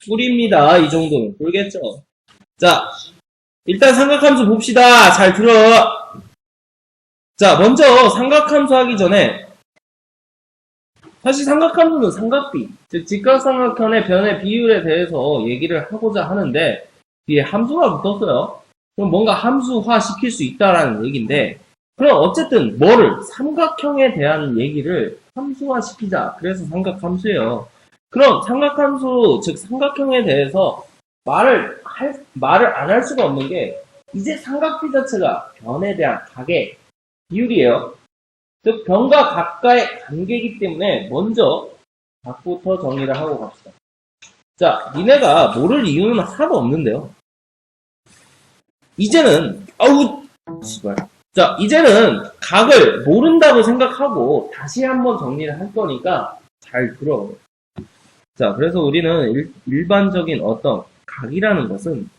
꿀입니다. 이 정도는. 꿀겠죠. 자, 일단 삼각함수 봅시다. 잘 들어. 자, 먼저 삼각함수 하기 전에 사실 삼각함수는 삼각비, 즉 직각삼각형의 변의 비율에 대해서 얘기를 하고자 하는데 뒤에 함수가 붙었어요. 그럼 뭔가 함수화 시킬 수 있다라는 얘기인데 그럼 어쨌든 뭐를 삼각형에 대한 얘기를 함수화 시키자. 그래서 삼각함수예요. 그럼 삼각함수, 즉 삼각형에 대해서 말을 안 할 수가 없는 게 이제 삼각비 자체가 변에 대한 각의 비율이에요. 즉 변과 각과의 관계이기 때문에 먼저 각부터 정리를 하고 갑시다. 자, 니네가 모를 이유는 하나도 없는데요. 이제는 씨발. 자, 이제는 각을 모른다고 생각하고 다시 한번 정리를 할 거니까 잘 들어. 자, 그래서 우리는 일반적인 어떤 각이라는 것은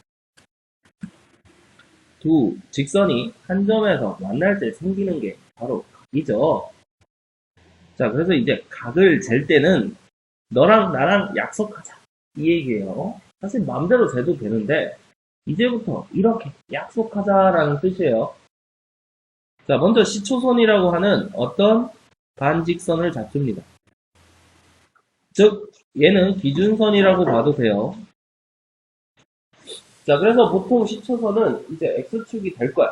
두 직선이 한 점에서 만날 때 생기는 게 바로 각이죠. 자, 그래서 이제 각을 잴 때는 너랑 나랑 약속하자. 이 얘기예요. 사실 마음대로 재도 되는데 이제부터 이렇게 약속하자라는 뜻이에요. 자, 먼저 시초선이라고 하는 어떤 반직선을 잡습니다. 즉, 얘는 기준선이라고 봐도 돼요. 자, 그래서 보통 시초선은 이제 X축이 될 거야.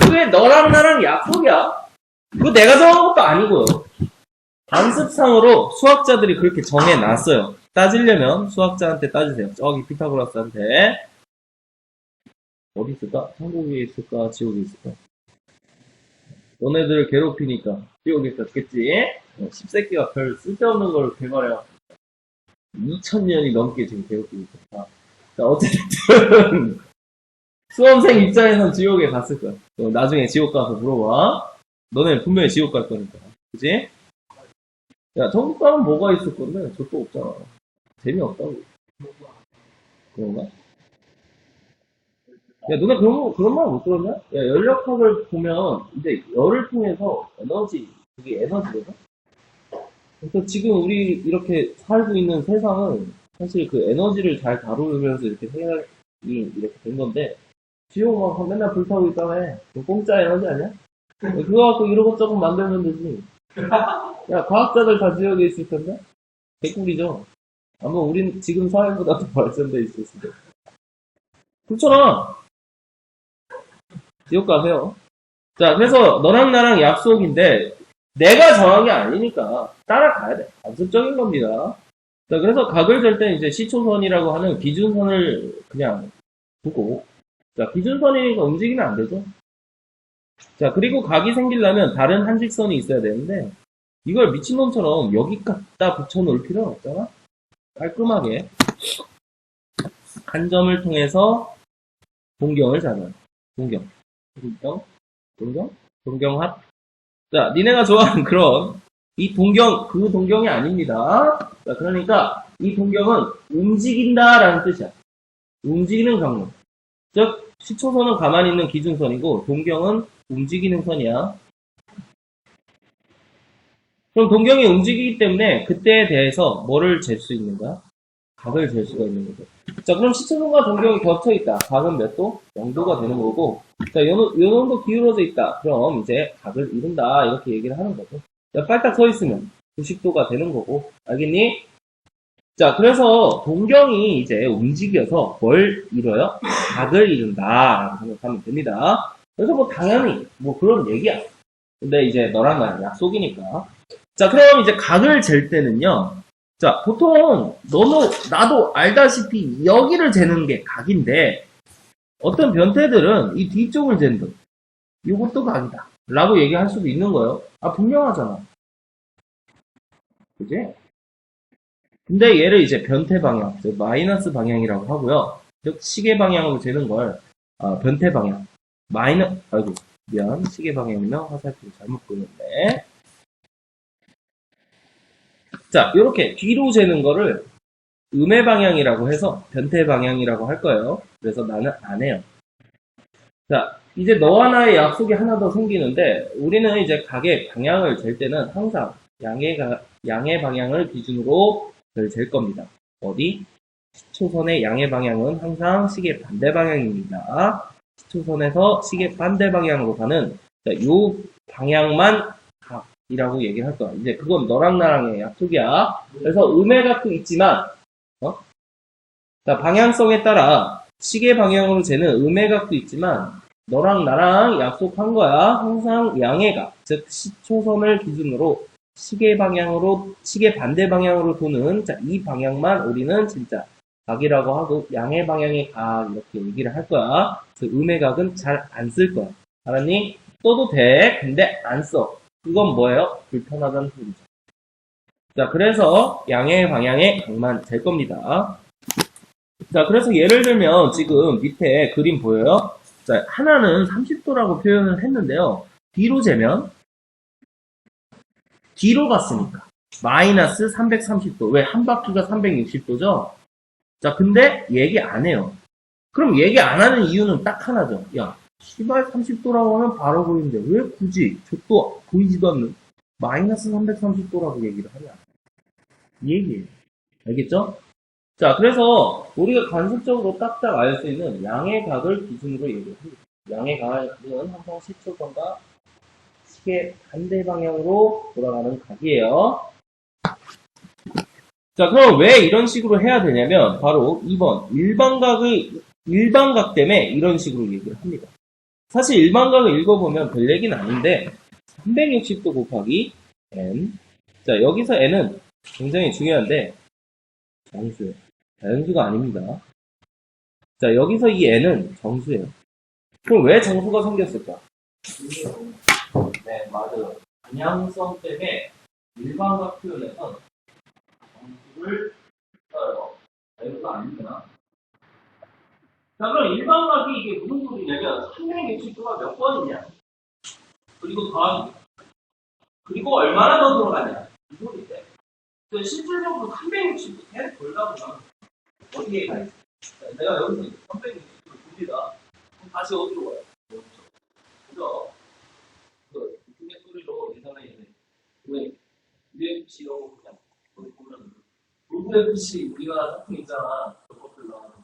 그게 너랑 나랑 약속이야. 그거 내가 정한 것도 아니고요. 관습상으로 수학자들이 그렇게 정해놨어요. 따지려면 수학자한테 따지세요. 저기 피타고라스한테. 어디 있을까? 천국에 있을까? 지옥에 있을까? 너네들을 괴롭히니까 지옥에 있었겠지? 10세기가 별 쓸데없는 걸 개발해요. 2000년이 넘게 지금 괴롭히고 있다. 자, 어쨌든 수험생 입장에선 지옥에 갔을 거야. 나중에 지옥 가서 물어봐. 너네 분명히 지옥 갈 거니까. 그치? 야, 천국 가면 뭐가 있을 건데? 저도 없잖아. 재미없다고. 그런가? 야, 너네 그런 말 못 들었냐? 야, 연력학을 보면, 이제 열을 통해서 에너지, 그게 에너지거든? 그래서 지금 우리 이렇게 살고 있는 세상은 사실 그 에너지를 잘 다루면서 이렇게 생각이 이렇게 된 건데, 지옥 막 맨날 불타고 있다며. 그거 공짜 에너지 아니야? 그거 갖고 이러고저것 만들면 되지. 야, 과학자들 다 지옥에 있을 텐데? 개꿀이죠? 아마 우린 지금 사회보다 더 발전돼 있을 수도. 그렇잖아. 지옥 가세요. 자, 그래서 너랑 나랑 약속인데 내가 정한 게 아니니까 따라가야 돼. 관습적인 겁니다. 자, 그래서 각을 잴 때 이제 시초선이라고 하는 기준선을 그냥 두고 자, 기준선이니까 움직이면 안 되죠. 자, 그리고 각이 생기려면 다른 한직선이 있어야 되는데 이걸 미친놈처럼 여기 갖다 붙여놓을 필요는 없잖아. 깔끔하게 한 점을 통해서 동경을 잡아요. 동경합. 자, 니네가 좋아하는 그런 이 그 동경이 아닙니다. 자, 그러니까 이 동경은 움직인다라는 뜻이야. 움직이는 경로. 즉 시초선은 가만히 있는 기준선이고 동경은 움직이는 선이야. 그럼 동경이 움직이기 때문에 그때에 대해서 뭐를 잴 수 있는가? 각을 잴 수가 있는 거죠. 자, 그럼 시초선과 동경이 겹쳐 있다. 각은 몇 도? 0도가 되는 거고. 자, 요 정도 기울어져 있다. 그럼 이제 각을 이룬다. 이렇게 얘기를 하는 거죠. 자, 빨딱 서 있으면 90도가 되는 거고. 알겠니? 자, 그래서 동경이 이제 움직여서 뭘 이뤄요? 각을 이룬다. 라고 생각하면 됩니다. 그래서 뭐 당연히 뭐 그런 얘기야. 근데 이제 너랑 나랑 약속이니까. 자, 그럼 이제 각을 잴 때는요. 자, 보통 나도 알다시피 여기를 재는 게 각인데 어떤 변태들은 이 뒤쪽을 잰다. 이것도 각이다. 라고 얘기할 수도 있는 거예요. 아, 분명하잖아. 그지? 근데 얘를 이제 변태 방향, 즉 마이너스 방향이라고 하고요. 즉 시계 방향으로 재는 걸 변태 방향. 시계 방향이면 화살표를 잘못 보는데. 자, 이렇게 뒤로 재는 거를 음의 방향이라고 해서 변태 방향이라고 할 거예요. 그래서 나는 안 해요. 자, 이제 너와 나의 약속이 하나 더 생기는데 우리는 이제 각의 방향을 잴 때는 항상 양의 방향을 기준으로 잴 겁니다. 어디? 시초선의 양의 방향은 항상 시계 반대 방향입니다. 시초선에서 시계 반대 방향으로 가는 요 방향만 각이라고 얘기를 할 거야. 이제 그건 너랑 나랑의 약속이야. 그래서 음의 각도 있지만 자, 방향성에 따라 시계 방향으로 재는 음의 각도 있지만 너랑 나랑 약속한 거야. 항상 양의 각, 즉 시초선을 기준으로 시계 방향으로 시계 반대 방향으로 도는 자, 이 방향만 우리는 진짜 각이라고 하고 양의 방향의 각 이렇게 얘기를 할 거야. 그 음의 각은 잘 안 쓸 거야. 알았니? 써도 돼. 근데 안 써. 그건 뭐예요? 불편하다는 소리죠. 자, 그래서 양의 방향의 각만 될 겁니다. 자, 그래서 예를 들면 지금 밑에 그림 보여요? 자, 하나는 30도라고 표현을 했는데요. 뒤로 재면 뒤로 갔으니까 마이너스 330도. 왜? 한 바퀴가 360도죠? 자, 근데 얘기 안 해요. 그럼 얘기 안 하는 이유는 딱 하나죠. 야, 시발 30도라고 하면 바로 보이는데 왜 굳이 저도 보이지도 않는 마이너스 330도라고 얘기를 하냐. 이 얘기예요. 알겠죠? 자, 그래서 우리가 간접적으로 딱딱 알 수 있는 양의 각을 기준으로 얘기를 합니다. 양의 각은 항상 시초선과 시계 반대 방향으로 돌아가는 각이에요. 자, 그럼 왜 이런 식으로 해야 되냐면 바로 2번 일반각 때문에 이런 식으로 얘기를 합니다. 사실 일반각을 읽어보면 별 얘기는 아닌데 360도 곱하기 n. 자, 여기서 n은 굉장히 중요한데 정수예요. 자연수가 아닙니다. 자, 여기서 이 n은 정수예요. 그럼 왜 정수가 생겼을까? 네, 맞아요. 방향성 때문에 일반각 표현에서 정수를 써요. 자연수가 아닙니다. 자, 그럼 일반각이 이게 무슨 소리냐면 360도가 몇 번이냐? 그리고 더하기. 그리고 얼마나 더 들어가냐? 이 소리인데. 실질적으로 360도 계속 돌다 보면 어디에 가 있어? 내가 여기서 360도를 돌리다. 그럼 다시 어디로 가요? 그죠? 그 중의 소리로 예전에 이제 UFC로 그냥 거기 보면 UFC 우리가 작품 있잖아. 그것들 나오는 거.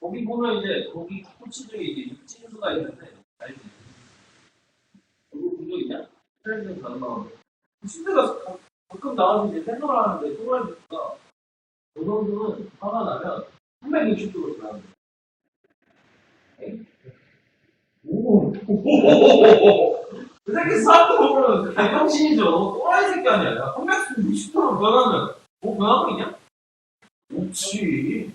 거기 보면 이제 거기 코치들이 이제 육진수가 있는데 알지? 그거 본 적 있냐? 트레이닝 가는 나오는데 친구가 가끔 나와서 이제 생각을 하는데 또라이니까 그 정도는 화가 나면 360도로 돌아가는 거야. 오, 그 새끼 스타트 보면 개병신이죠. 또라이 새끼 아니야. 360도로 변하면 뭐 변하고 있냐? 없지.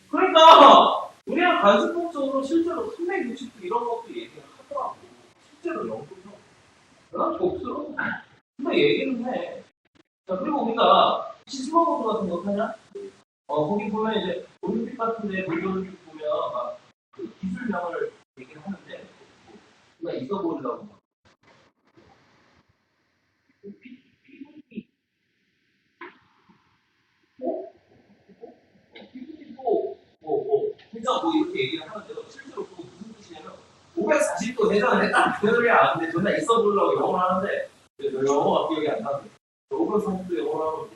그러니까 우리가 간접적으로 실제로 360도 이런 것도 얘기를 하더라고. 실제로 연구도 변한 게 없어. 근데 얘기는 해. 자, 그리고 우리가 시스모드 같은 거 하냐? 거기 보면 이제 올림픽 같은데 올림픽 보면 막 그 기술명을 얘기를 하는데 우리가 있어 보이려고 막 회전 뭐 이렇게 얘기를 하는데요. 실제로 그거 무슨 뜻이냐면 540도 회전을 했다 그 소리야. 근데 존나 있어 보이려고 영어를 하는데 영어가 기억이 안 나는데 540도 영어를 하고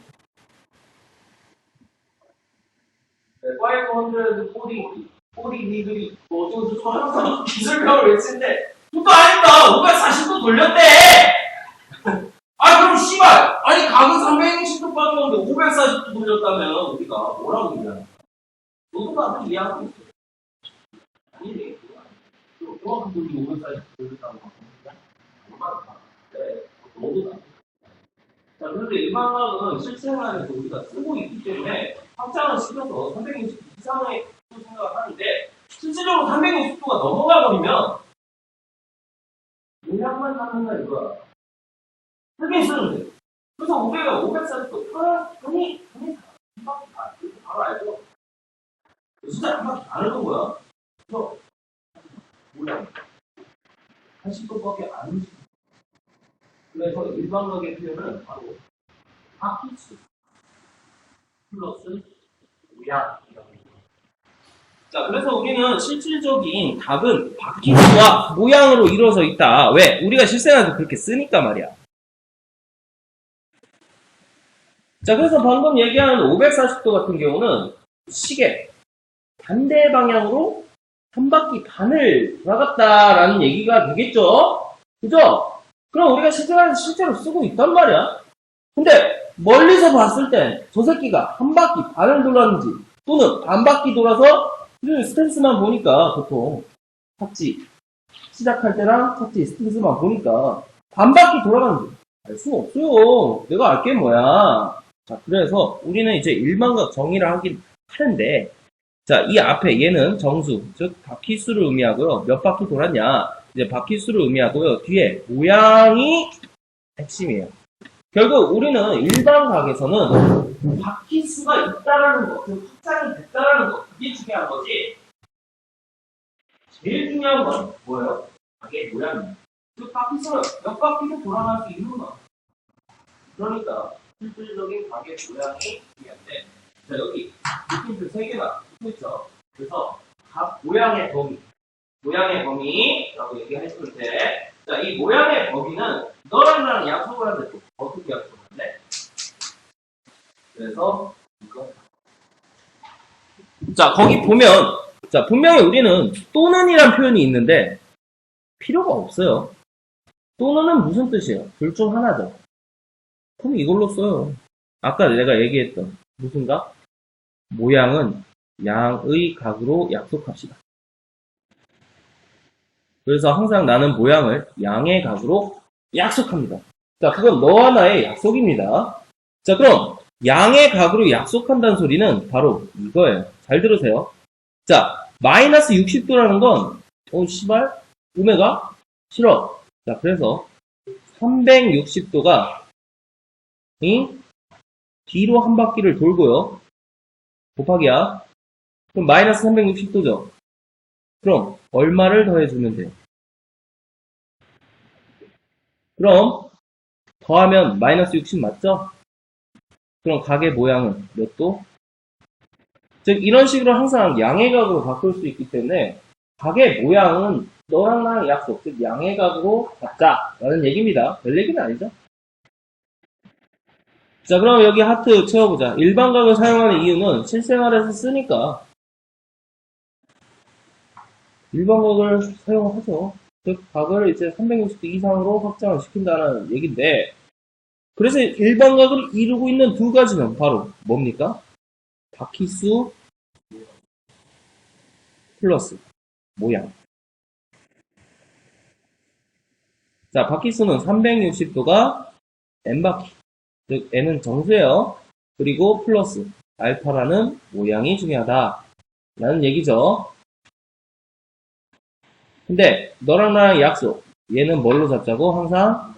540 40 뭐 어쩌고저쩌고 하면서 기술명을 외치는데 그것도 아니다. 540도 돌렸대. 아 그럼 씨발 아니 각은 360도 빠졌는데 540도 돌렸다면 우리가 뭐라고 얘기하냐. 너도 나도 이해하고 있어. 아니네. 그만큼 우리 540도 돌렸다고 하는 네, 너도 나. 자, 그런데 일반각은 실생활에서 우리가 쓰고 있기 때문에 확장을 시켜서 360도 이상의 생각을 하는데 실질적으로 360도가 넘어가 버리면 모양만 남는다 이거야. 크게 쓰는데. 그래서 우리가 540도 편히 한 바퀴 다 바로 알죠. 진짜 한 바퀴 안 하는 거야. 그래서 모양 80도밖에 안 움직여. 그래서 일반각의 표현은 바로 바퀴수 플러스 모양이라고. 자, 그래서 우리는 실질적인 답은 바퀴수와 모양으로 이루어져 있다. 왜? 우리가 실생활에서 그렇게 쓰니까 말이야. 자, 그래서 방금 얘기한 540도 같은 경우는 시계 반대 방향으로 한 바퀴 반을 돌아갔다라는 얘기가 되겠죠? 그죠? 그럼 우리가 실제로 쓰고 있단 말이야. 근데 멀리서 봤을 땐 저 새끼가 한 바퀴 반을 돌았는지 또는 반 바퀴 돌아서 스탠스만 보니까 보통 착지 시작할 때랑 착지 스탠스만 보니까 반 바퀴 돌아가는지 알 수가 없어요. 내가 알게 뭐야. 자, 그래서 우리는 이제 일반각 정의를 하긴 하는데, 자, 이 앞에 얘는 정수, 즉 바퀴수를 의미하고요. 몇 바퀴 돌았냐? 이제 바퀴수를 의미하고요. 뒤에 모양이 핵심이에요. 결국 우리는 일반각에서는 바퀴수가 있다라는 거, 그 확장이 됐다라는 거, 그게 중요한 거지. 제일 중요한 건 뭐예요? 각의 모양이에요. 그 바퀴수는 몇 바퀴도 돌아갈 수 있는 거. 그러니까 실질적인 각의 모양이 중요한데, 자, 여기 느낌표 3개가 붙어있죠. 그래서 각 모양의 범위라고 얘기했을 때, 자, 이 모양의 범위는 너랑 나랑 약속을 하는데 또 어떻게 약속하는데? 그래서 이거. 자, 거기 보면, 자, 분명히 우리는 또는이란 표현이 있는데 필요가 없어요. 또는은 무슨 뜻이에요? 둘 중 하나죠. 그럼 이걸로 써요. 아까 내가 얘기했던 무슨 각? 모양은 양의 각으로 약속합시다. 그래서 항상 나는 모양을 양의 각으로 약속합니다. 자, 그건 너와 나의 약속입니다. 자, 그럼 양의 각으로 약속한다는 소리는 바로 이거예요. 잘 들으세요. 자, 마이너스 60도라는 건 씨발 오메가 싫어. 자, 그래서 360도가 뒤로 한 바퀴를 돌고요. 곱하기야. 그럼 마이너스 360도죠. 그럼 얼마를 더해주면 돼요? 그럼 더하면 마이너스 60 맞죠? 그럼 각의 모양은 몇 도? 즉 이런 식으로 항상 양의 각으로 바꿀 수 있기 때문에 각의 모양은 너랑 나랑 약속, 즉 양의 각으로 잡자라는 얘기입니다. 별 얘기는 아니죠? 자, 그럼 여기 하트 채워보자. 일반각을 사용하는 이유는 실생활에서 쓰니까 일반각을 사용하죠. 즉 각을 이제 360도 이상으로 확장을 시킨다는 얘기인데, 그래서 일반각을 이루고 있는 두 가지는 바로 뭡니까? 바퀴수 플러스 모양. 자, 바퀴수는 360도가 n바퀴, 즉 n은 정수예요. 그리고 플러스 알파라는 모양이 중요하다 라는 얘기죠. 근데 너랑 나랑 약속, 얘는 뭘로 잡자고? 항상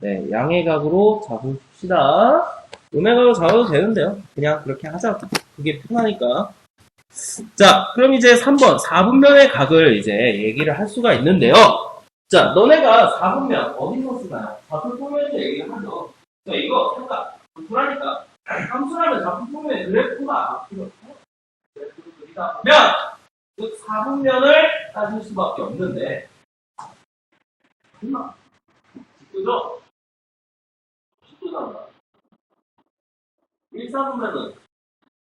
네, 양의 각으로 잡읍시다. 음의 각으로 잡아도 되는데요. 그냥 그렇게 하자. 그게 편하니까. 자, 그럼 이제 3번 4분면의 각을 이제 얘기를 할 수가 있는데요. 자, 너네가 4분면 어디서 쓰나요? 좌표표면에서 얘기를 하죠. 자, 이거 생각 불하니까 함수라면 좌표표면에 그래프가 필요 없어요. 그래프를 그리다 보면 그 4분면을 따질 수밖에 없는데 얼마? 직구죠? 직구잖아. 1사분면은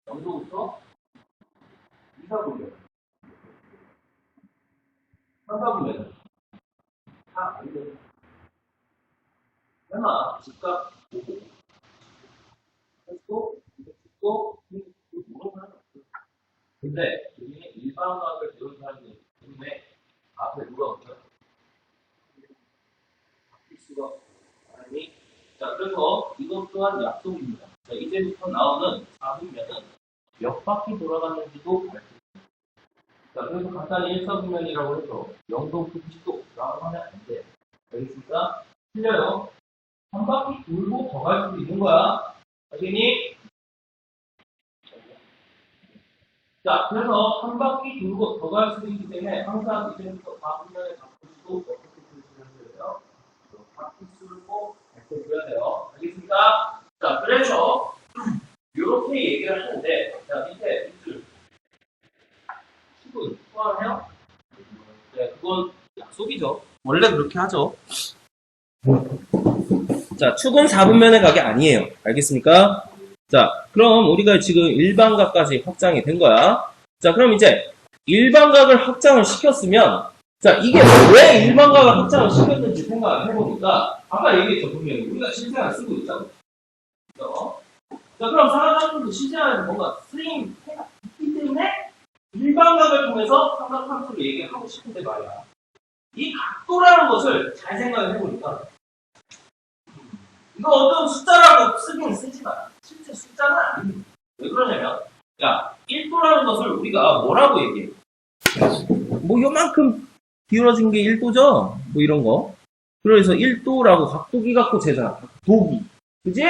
0도부터 2사분면 3사분면은 다 알죠. 설마 집값 보고 했고 이거 모르는 사람 없어요. 근데 우리는 일반학을 배운 사람들 때문에 앞에 누가 없어요? 바뀔 수가 없어요. 자, 그래서 이것 또한 약속입니다. 자, 이제부터 나오는 4분면은 몇 바퀴 돌아갔는지도 밝혀줍니다. 자, 그래서 간단히 1사분면이라고 해서 0도부터 90도라고 하면 안 돼. 알겠습니까? 틀려요. 한 바퀴 돌고 더 갈 수도 있는 거야. 알겠니? 자, 그래서 한 바퀴 돌고 더 갈 수도 있기 때문에 항상 이제부터 4분면의 바퀴수도 어떻게 표시를 해요? 바퀴수를 꼭 밝혀줘야 돼요. 알겠습니까? 자, 그래서 이렇게 얘기를 하는데, 자, 밑에 밑줄 축은 포함해요? 네, 그건 약속이죠. 원래 그렇게 하죠. 자, 축은 4분면의 각이 아니에요. 알겠습니까? 자, 그럼 우리가 지금 일반각까지 확장이 된 거야. 자, 그럼 이제 일반각을 확장을 시켰으면, 자, 이게 왜 일반각을 확장을 시켰는지 생각을 해보니까, 아까 얘기했죠, 분명히. 우리가 실생활 쓰고 있다고. 그죠? 자, 그럼 삼각함수도 실생활에서 뭔가 쓰임 해가 있기 때문에 일반각을 통해서 삼각함수를 얘기하고 싶은데 말이야. 이 각도라는 것을 잘 생각을 해보니까, 이거 어떤 숫자라고 쓰긴 쓰지만, 실제 숫자는 아닙니다. 왜 그러냐면, 야, 1도라는 것을 우리가 뭐라고 얘기해? 뭐, 요만큼 기울어진 게 1도죠? 뭐, 이런 거. 그래서 1도라고 각도기 갖고 재잖아. 각도기. 그지?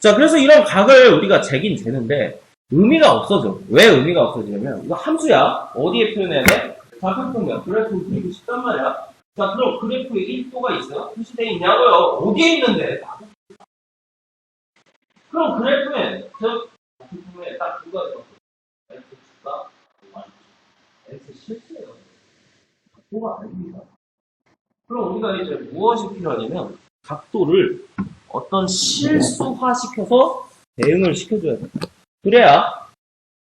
자, 그래서 이런 각을 우리가 재긴 재는데, 의미가 없어져. 왜 의미가 없어지냐면, 이거 함수야. 어디에 표현해야 돼? 좌표평면. 그래프 그리고 싶단 말이야. 자, 그럼 그래프에 1도가 있어요? 표시되어 있냐고요? 어디에 있는데? 그럼 그래프에, 그래프에 딱 두 가지. X 축과, X 실수예요. 각도가 아닙니다. 그럼 우리가 이제 무엇이 필요하냐면, 각도를 어떤 실수화시켜서 대응을 시켜줘야 돼. 그래야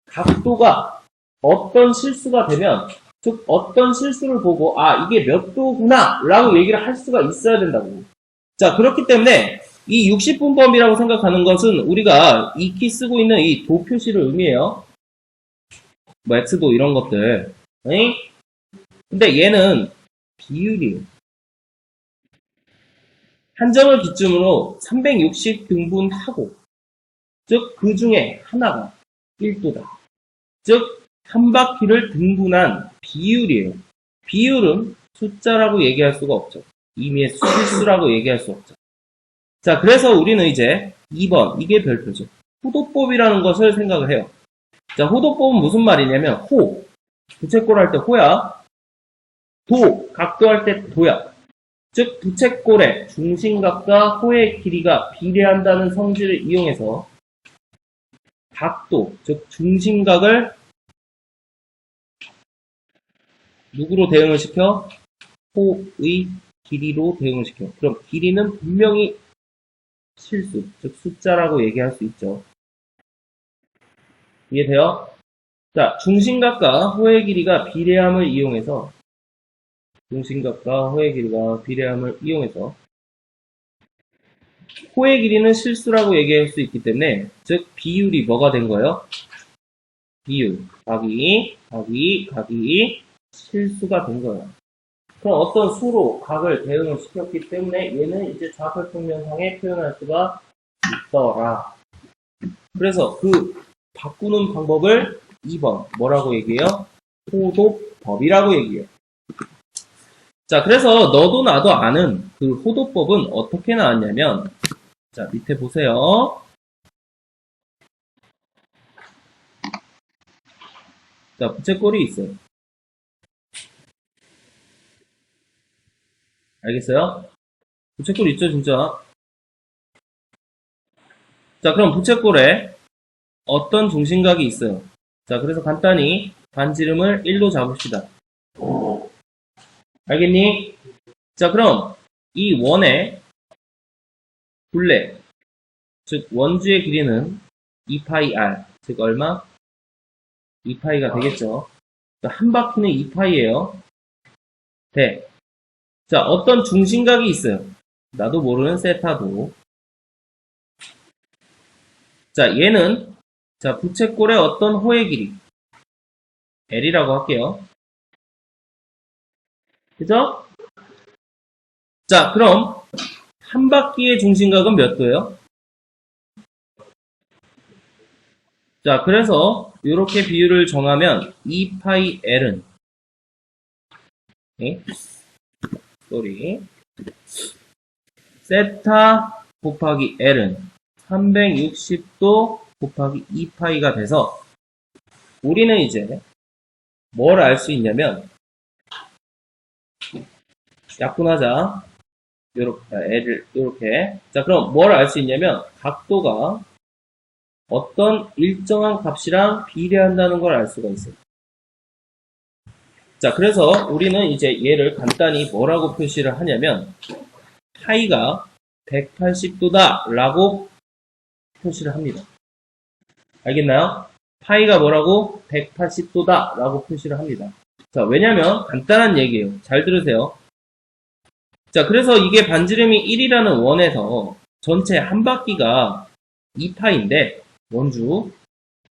각도가 어떤 실수가 되면, 즉 어떤 실수를 보고 아 이게 몇 도구나 라고 얘기를 할 수가 있어야 된다고. 자, 그렇기 때문에 이 60분법이라고 생각하는 것은 우리가 익히 쓰고 있는 이 도 표시를 의미해요. 뭐 x도 이런 것들. 응? 근데 얘는 비율이에요. 한 점을 기준으로 360 등분하고, 즉 그 중에 하나가 1도다. 즉 한 바퀴를 등분한 비율이에요. 비율은 숫자라고 얘기할 수가 없죠. 임의의 수실수라고 얘기할 수 없죠. 자, 그래서 우리는 이제 2번, 이게 별표죠. 호도법이라는 것을 생각을 해요. 자, 호도법은 무슨 말이냐면 호, 부채꼴 할 때 호야. 도, 각도 할 때 도야. 즉 부채꼴의 중심각과 호의 길이가 비례한다는 성질을 이용해서 각도, 즉 중심각을 누구로 대응을 시켜? 호의 길이로 대응을 시켜. 그럼 길이는 분명히 실수, 즉 숫자라고 얘기할 수 있죠. 이해돼요? 자, 중심각과 호의 길이가 비례함을 이용해서 중심각과 호의 길이가 비례함을 이용해서 호의 길이는 실수라고 얘기할 수 있기 때문에 즉 비율이 뭐가 된 거예요? 비율, 각이 실수가 된 거예요. 그럼 어떤 수로 각을 대응을 시켰기 때문에 얘는 이제 좌표평면상에 표현할 수가 있더라. 그래서 그 바꾸는 방법을 2번 뭐라고 얘기해요? 호도법이라고 얘기해요. 자, 그래서 너도 나도 아는 그 호도법은 어떻게 나왔냐면, 자, 밑에 보세요. 자, 부채꼴이 있어요. 알겠어요? 부채꼴 있죠, 진짜? 자, 그럼 부채꼴에 어떤 중심각이 있어요. 자, 그래서 간단히 반지름을 1로 잡읍시다. 알겠니? 자, 그럼 이 원의 굴레, 즉 원주의 길이는 2파이 r, 즉 얼마? 2파이가 되겠죠. 한 바퀴는 2파이예요. 돼. 자, 어떤 중심각이 있어요. 나도 모르는 세타도. 자, 얘는 자 부채꼴의 어떤 호의 길이 L이라고 할게요. 그죠? 자, 그럼 한 바퀴의 중심각은 몇 도예요? 자, 그래서 이렇게 비율을 정하면 2파이 L은 세타 곱하기 L은 360도 곱하기 2파이가 돼서 우리는 이제 뭘 알 수 있냐면 약분하자. 요렇게. 자, 그럼 뭘 알 수 있냐면 각도가 어떤 일정한 값이랑 비례한다는 걸 알 수가 있어요. 자, 그래서 우리는 이제 얘를 간단히 뭐라고 표시를 하냐면 파이가 180도다 라고 표시를 합니다. 알겠나요? 파이가 뭐라고? 180도다 라고 표시를 합니다. 자, 왜냐면 간단한 얘기예요. 잘 들으세요. 자, 그래서 이게 반지름이 1이라는 원에서 전체 한 바퀴가 2파인데 원주.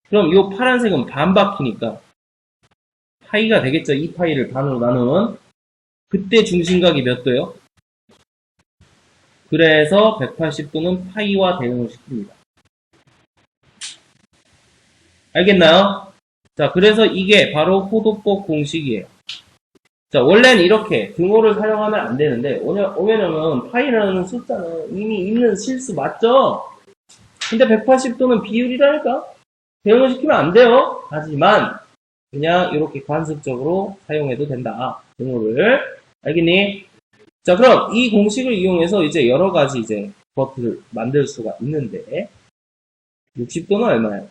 그럼 이 파란색은 반 바퀴니까 파이가 되겠죠. 2파이를 반으로 나누면. 그때 중심각이 몇 도요? 그래서 180도는 파이와 대응을 시킵니다. 알겠나요? 자, 그래서 이게 바로 호도법 공식이에요. 자, 원래는 이렇게 등호를 사용하면 안 되는데, 왜냐면 파이라는 숫자는 이미 있는 실수 맞죠? 근데 180도는 비율이라니까? 대응을 시키면 안 돼요. 하지만, 그냥 이렇게 관습적으로 사용해도 된다. 등호를. 알겠니? 자, 그럼 이 공식을 이용해서 이제 여러 가지 이제 것들을 만들 수가 있는데, 60도는 얼마예요?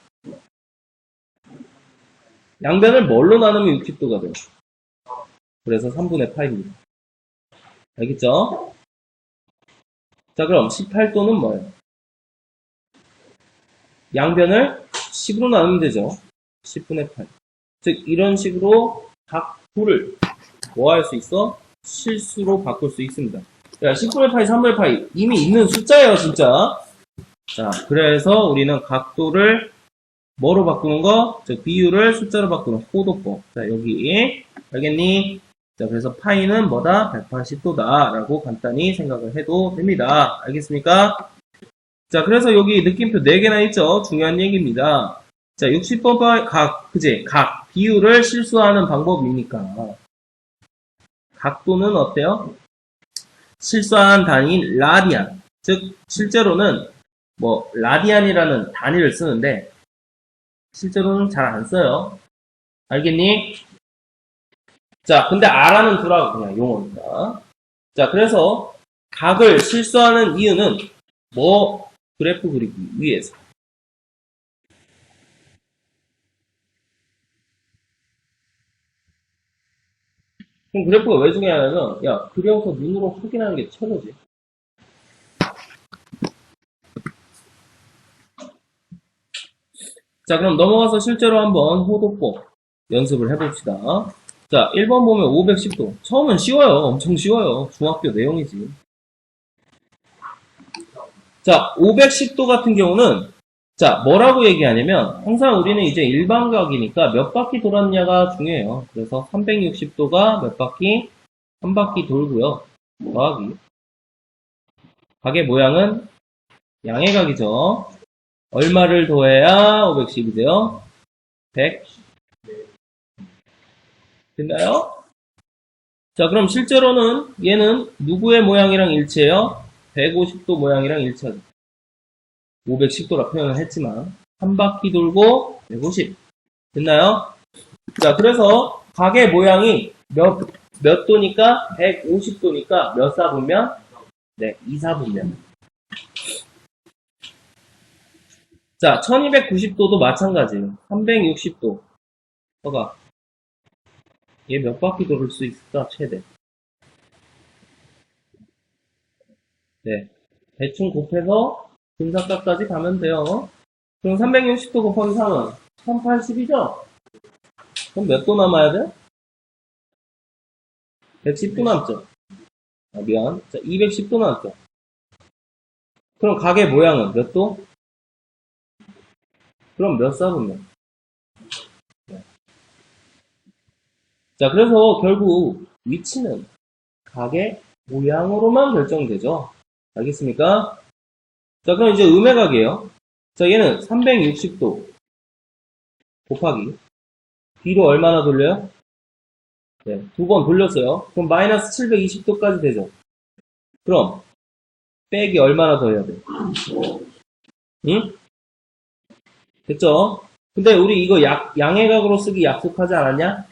양변을 뭘로 나누면 60도가 돼요? 그래서 3분의 파입니다. 알겠죠? 자, 그럼 18도는 뭐예요? 양변을 10으로 나누면 되죠. 10분의 8. 즉, 이런 식으로 각 부를 뭐 할 수 있어? 실수로 바꿀 수 있습니다. 야, 10분의 파이, 3분의 파이. 이미 있는 숫자예요, 진짜. 자, 그래서 우리는 각도를 뭐로 바꾸는 거? 즉, 비율을 숫자로 바꾸는 호도법. 자, 여기. 알겠니? 자, 그래서 파이는 뭐다? 180도다. 라고 간단히 생각을 해도 됩니다. 알겠습니까? 자, 그래서 여기 느낌표 4개나 있죠? 중요한 얘기입니다. 자, 60번 그지? 각. 비율을 실수하는 방법이니까. 각도는 어때요? 실수한 단위인 라디안. 즉, 실제로는 라디안이라는 단위를 쓰는데, 실제로는 잘 안 써요. 알겠니? 자, 근데 R라는 두라고 그냥 용어입니다. 자, 그래서 각을 실수하는 이유는 그래프 그리기 위해서. 그럼 그래프가 왜 중요하냐면, 야, 그려서 눈으로 확인하는 게 최고지. 자, 그럼 넘어가서 실제로 한번 호도법 연습을 해봅시다. 자, 1번 보면 510도. 처음은 쉬워요. 엄청 쉬워요. 중학교 내용이지. 자, 510도 같은 경우는, 자, 뭐라고 얘기하냐면, 항상 우리는 이제 일반각이니까 몇 바퀴 돌았냐가 중요해요. 그래서 360도가 몇 바퀴? 한 바퀴 돌고요. 더하기. 각의 모양은 양의 각이죠. 얼마를 더해야 510이 돼요? 100. 됐나요? 자, 그럼 실제로는 얘는 누구의 모양이랑 일치해요? 150도 모양이랑 일치하죠. 510도라 표현을 했지만 한 바퀴 돌고 150. 됐나요? 자, 그래서 각의 모양이 몇 도니까? 150도니까 몇 사분면? 네, 2사분면. 자, 1290도도 마찬가지예요. 360도. 봐봐. 얘 몇 바퀴 돌을 수 있을까? 최대. 네. 대충 곱해서 분사값까지 가면 돼요. 그럼 360도 곱하기 3은 1080이죠? 그럼 몇 도 남아야 돼? 110도 남죠? 아, 미안. 자, 210도 남죠? 그럼 각의 모양은 몇 도? 그럼 몇 사분면? 네. 자, 그래서 결국 위치는 각의 모양으로만 결정되죠. 알겠습니까? 자, 그럼 이제 음의 각이에요. 자, 얘는 360도 곱하기 뒤로 얼마나 돌려요? 네, 2번 돌렸어요. 그럼 마이너스 720도까지 되죠. 그럼 빼기 얼마나 더 해야 돼? 응? 됐죠? 근데 우리 이거 양의 각으로 쓰기 약속하지 않았냐?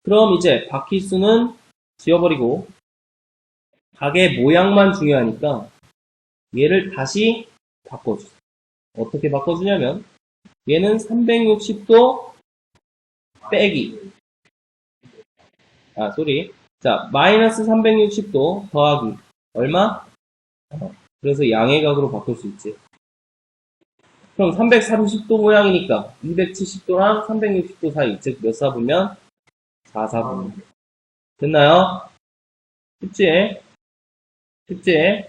그럼 이제 바퀴 수는 지워버리고 각의 모양만 중요하니까 얘를 다시 바꿔주세요. 어떻게 바꿔주냐면 얘는 360도 빼기 자, 마이너스 360도 더하기 얼마? 그래서 양의 각으로 바꿀 수 있지. 그럼 330도 모양이니까 270도랑 360도 사이, 즉 몇 사분면? 4사분면. 됐나요? 쉽지? 쉽지?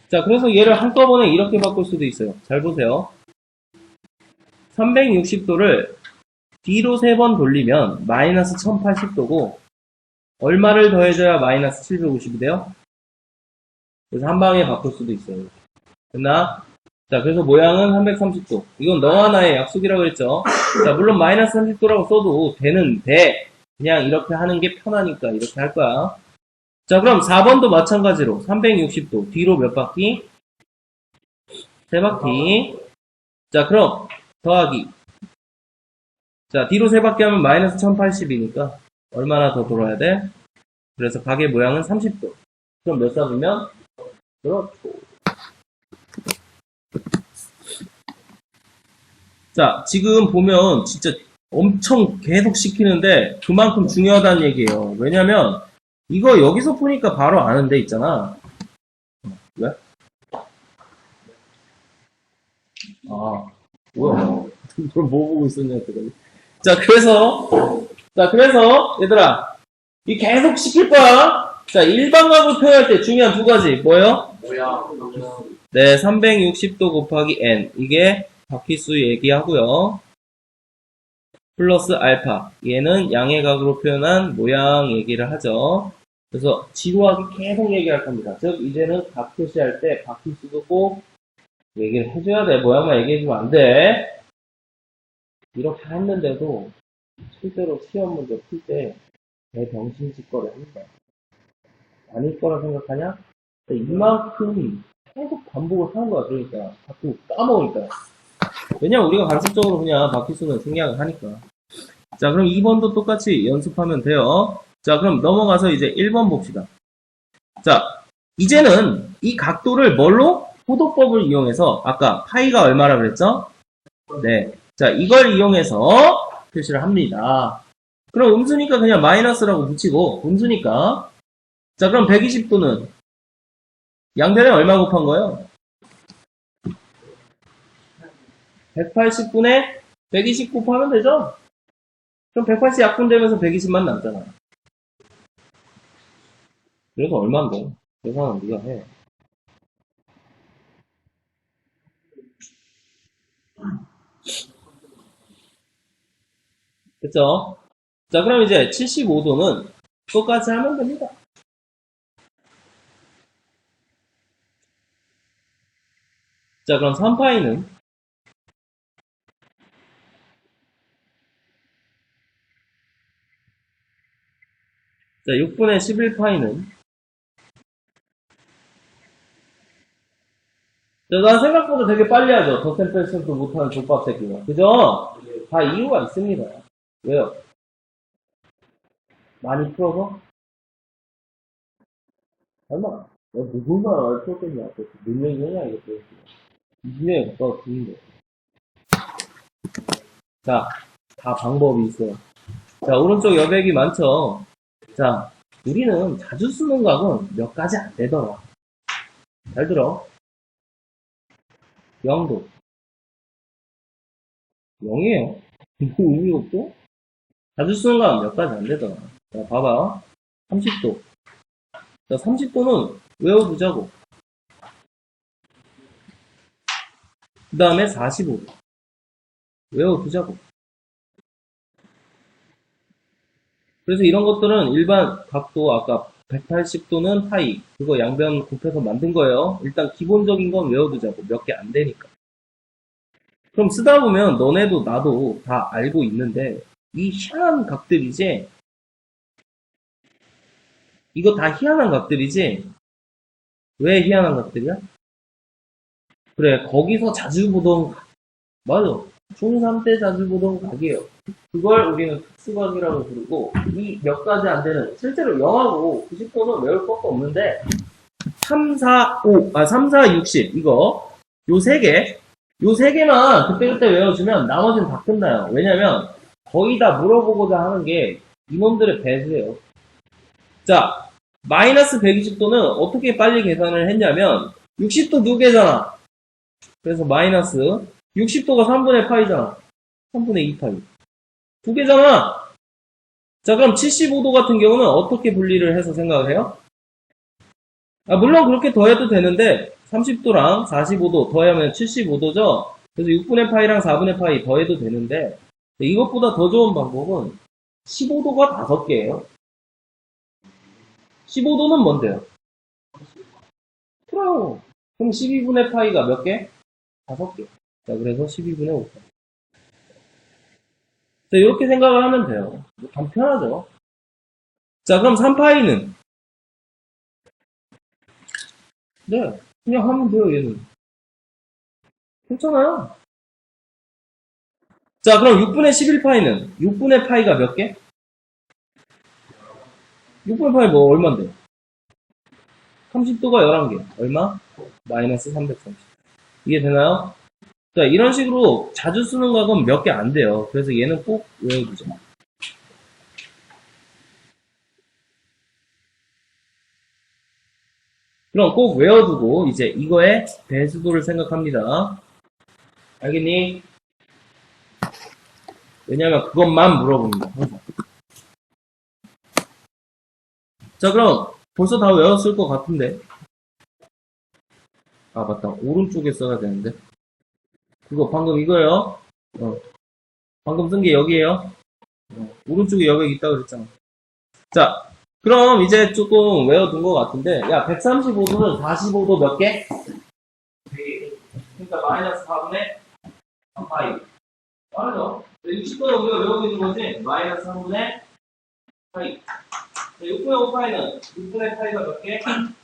자, 그래서 얘를 한꺼번에 이렇게 바꿀 수도 있어요. 잘 보세요. 360도를 뒤로 3번 돌리면 마이너스 1080도고 얼마를 더해줘야 마이너스 750이 돼요? 그래서 한 방에 바꿀 수도 있어요. 됐나? 자, 그래서 모양은 330도. 이건 너와 나의 약속이라고 했죠. 자, 물론 마이너스 30도라고 써도 되는데 그냥 이렇게 하는 게 편하니까 이렇게 할 거야. 자, 그럼 4번도 마찬가지로 360도 뒤로 몇 바퀴? 3바퀴. 자, 그럼 더하기. 자, 뒤로 3바퀴 하면 마이너스 1080이니까 얼마나 더 돌아야 돼? 그래서 가게 모양은 30도. 그럼 몇 사분면? 그렇죠. 자, 지금 보면 진짜 엄청 계속 시키는데 그만큼 중요하다는 얘기예요. 왜냐면 이거 여기서 보니까 바로 아는 데 있잖아. 왜? 아, 뭐야? 뭘 뭐 보고 있었냐 했더니. 자, 그래서 얘들아, 이 계속 시킬 거야. 자, 일반각을 표현할 때 중요한 두 가지 뭐예요? 네, 360도 곱하기 n 이게 바퀴수 얘기하고요. 플러스 알파 얘는 양의 각으로 표현한 모양 얘기를 하죠. 그래서 지루하게 계속 얘기할 겁니다. 즉 이제는 각 표시할 때 바퀴수도 꼭 얘기를 해줘야 돼. 모양만 얘기해주면 안 돼. 이렇게 했는데도 실제로 시험 문제 풀 때 대병신짓거리 합니다. 아닐 거라 생각하냐? 이만큼 계속 반복을 하는 거야. 그러니까 자꾸 까먹으니까. 왜냐면 우리가 간접적으로 그냥 바퀴수는 생략을 하니까. 자, 그럼 2번도 똑같이 연습하면 돼요. 자, 그럼 넘어가서 이제 1번 봅시다. 자, 이제는 이 각도를 뭘로? 호도법을 이용해서 아까 파이가 얼마라 그랬죠? 네. 자, 이걸 이용해서 표시를 합니다. 그럼 음수니까 그냥 마이너스라고 붙이고 음수니까 자, 그럼 120도는 양변에 얼마 곱한 거예요? 180분에 120 곱하면 되죠? 그럼 180 약분되면서 120만 남잖아. 그래서 얼마인데? 계산은 네가 해. 됐죠? 자, 그럼 이제 75도는 똑같이 하면 됩니다. 자, 그럼 3파이는 자, 6분의 11파이는 자, 나 생각보다 되게 빨리 하죠. 덧셈 뺄셈도 못하는 족밥 새끼가. 그죠? 다 이유가 있습니다. 왜요? 많이 풀어서? 얼마? 내가 누굴 말 풀었겠냐? 몇 명이냐, 이것도. 20명에 가까워 죽는데. 자, 다 방법이 있어요. 자, 오른쪽 여백이 많죠? 자, 우리는 자주 쓰는 각은 몇 가지 안 되더라. 잘 들어. 0도. 0이에요. 뭐 의미가 없죠? 자주 쓰는 각은 몇 가지 안 되더라. 자, 봐봐. 30도. 자, 30도는 외워두자고. 그 다음에 45도. 외워두자고. 그래서 이런 것들은 일반 각도, 아까 180도는 파이, 그거 양변 곱해서 만든 거예요. 일단 기본적인 건 외워두자고. 몇 개 안 되니까. 그럼 쓰다 보면 너네도 나도 다 알고 있는데, 이 희한한 각들이지? 이거 다 희한한 각들이지? 왜 희한한 각들이야? 그래, 거기서 자주 보던 각. 맞아. 중3 때 자주 보던 각이에요. 그걸 우리는 특수각이라고 부르고, 이 몇 가지 안 되는, 실제로 0하고 90도는 외울 것도 없는데, 3, 4, 60, 이거, 요 세 개만 그때그때 외워주면 나머지는 다 끝나요. 왜냐면, 거의 다 물어보고자 하는 게 이놈들의 배수예요. 자, 마이너스 120도는 어떻게 빨리 계산을 했냐면, 60도 두 개잖아. 그래서 마이너스 60도가 3분의 파이잖아. 3분의 2 파이. 두 개잖아. 자, 그럼 75도 같은 경우는 어떻게 분리를 해서 생각을 해요? 물론 그렇게 더해도 되는데 30도랑 45도 더하면 75도죠. 그래서 6분의 파이랑 4분의 파이 더해도 되는데 이것보다 더 좋은 방법은 15도가 5개예요. 15도는 뭔데요? 그래요. 그럼 12분의 파이가 몇 개? 5개. 자, 그래서 12분의 5. 자, 이렇게 생각을 하면 돼요. 간편하죠? 자, 그럼 3파이는? 네, 그냥 하면 돼요, 얘는. 괜찮아요. 자, 그럼 6분의 11파이는? 6분의 파이가 몇 개? 6분의 파이 뭐, 얼만데? 30도가 11개. 얼마? 마이너스 330. 이게 되나요? 자, 이런 식으로 자주 쓰는 각은 몇 개 안 돼요. 그래서 얘는 꼭 외워두죠. 그럼 꼭 외워두고, 이제 이거의 배수도를 생각합니다. 알겠니? 왜냐면 그것만 물어봅니다. 항상. 자, 그럼 벌써 다 외웠을 것 같은데. 맞다. 오른쪽에 써야 되는데. 그거 방금 이거예요. 방금 쓴 게 여기에요. 오른쪽에 여기 있다 그랬잖아. 자, 그럼 이제 조금 외워둔 것 같은데. 야, 135도는 45도 몇 개? 그러니까 마이너스 4분의 3파이. 맞죠? 60도는 우리가 외우고 있는 거지? 마이너스 3분의 파이. 6분의 5파이는 6분의 파이가 몇 개? 그럼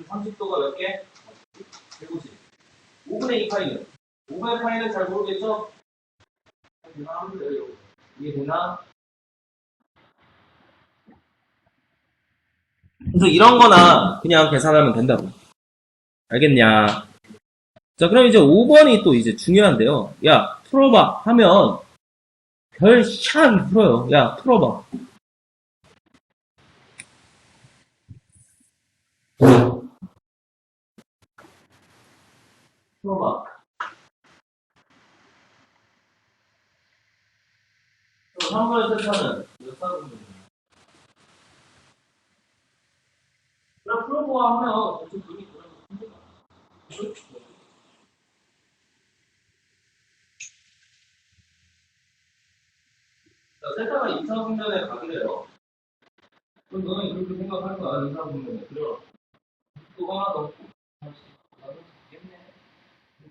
30도가 몇 개? 150. 5분의 2파이는? 5분의 파이는 잘 모르겠죠? 이게 되나? 그래서 이런 거나 그냥 계산하면 된다고. 알겠냐? 자, 그럼 이제 5번이 또 이제 중요한데요. 야, 풀어봐. 하면 별 희한하게 풀어요. 야, 풀어봐. 풀어봐. 그럼 3분의 세타는 몇 사분의 그럼 풀어보고 하면 대충 돈이 들어가는 힘들다. 자, 세타가 2차분면에 가기래요. 그럼 너는 그렇게 생각할 거야, 2차분면에. 그래. 또 하나 더. 나도 되겠네.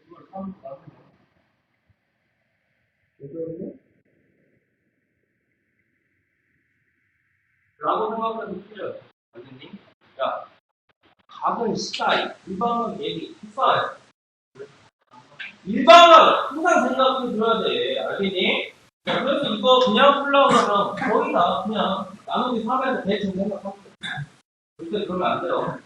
그걸 3, 4, 왜 그러니? 라고 생각하면 틀려요. 알겠니? 야, 각은 시다, 일반은 얘기, 투사. 일반은 항상 생각해 들어야 돼. 알겠니? 자, 그래서 이거 그냥 풀려고 하면 거의 다 그냥 나누기 3에서 대충 생각하고. 절대 그러면 안 돼요.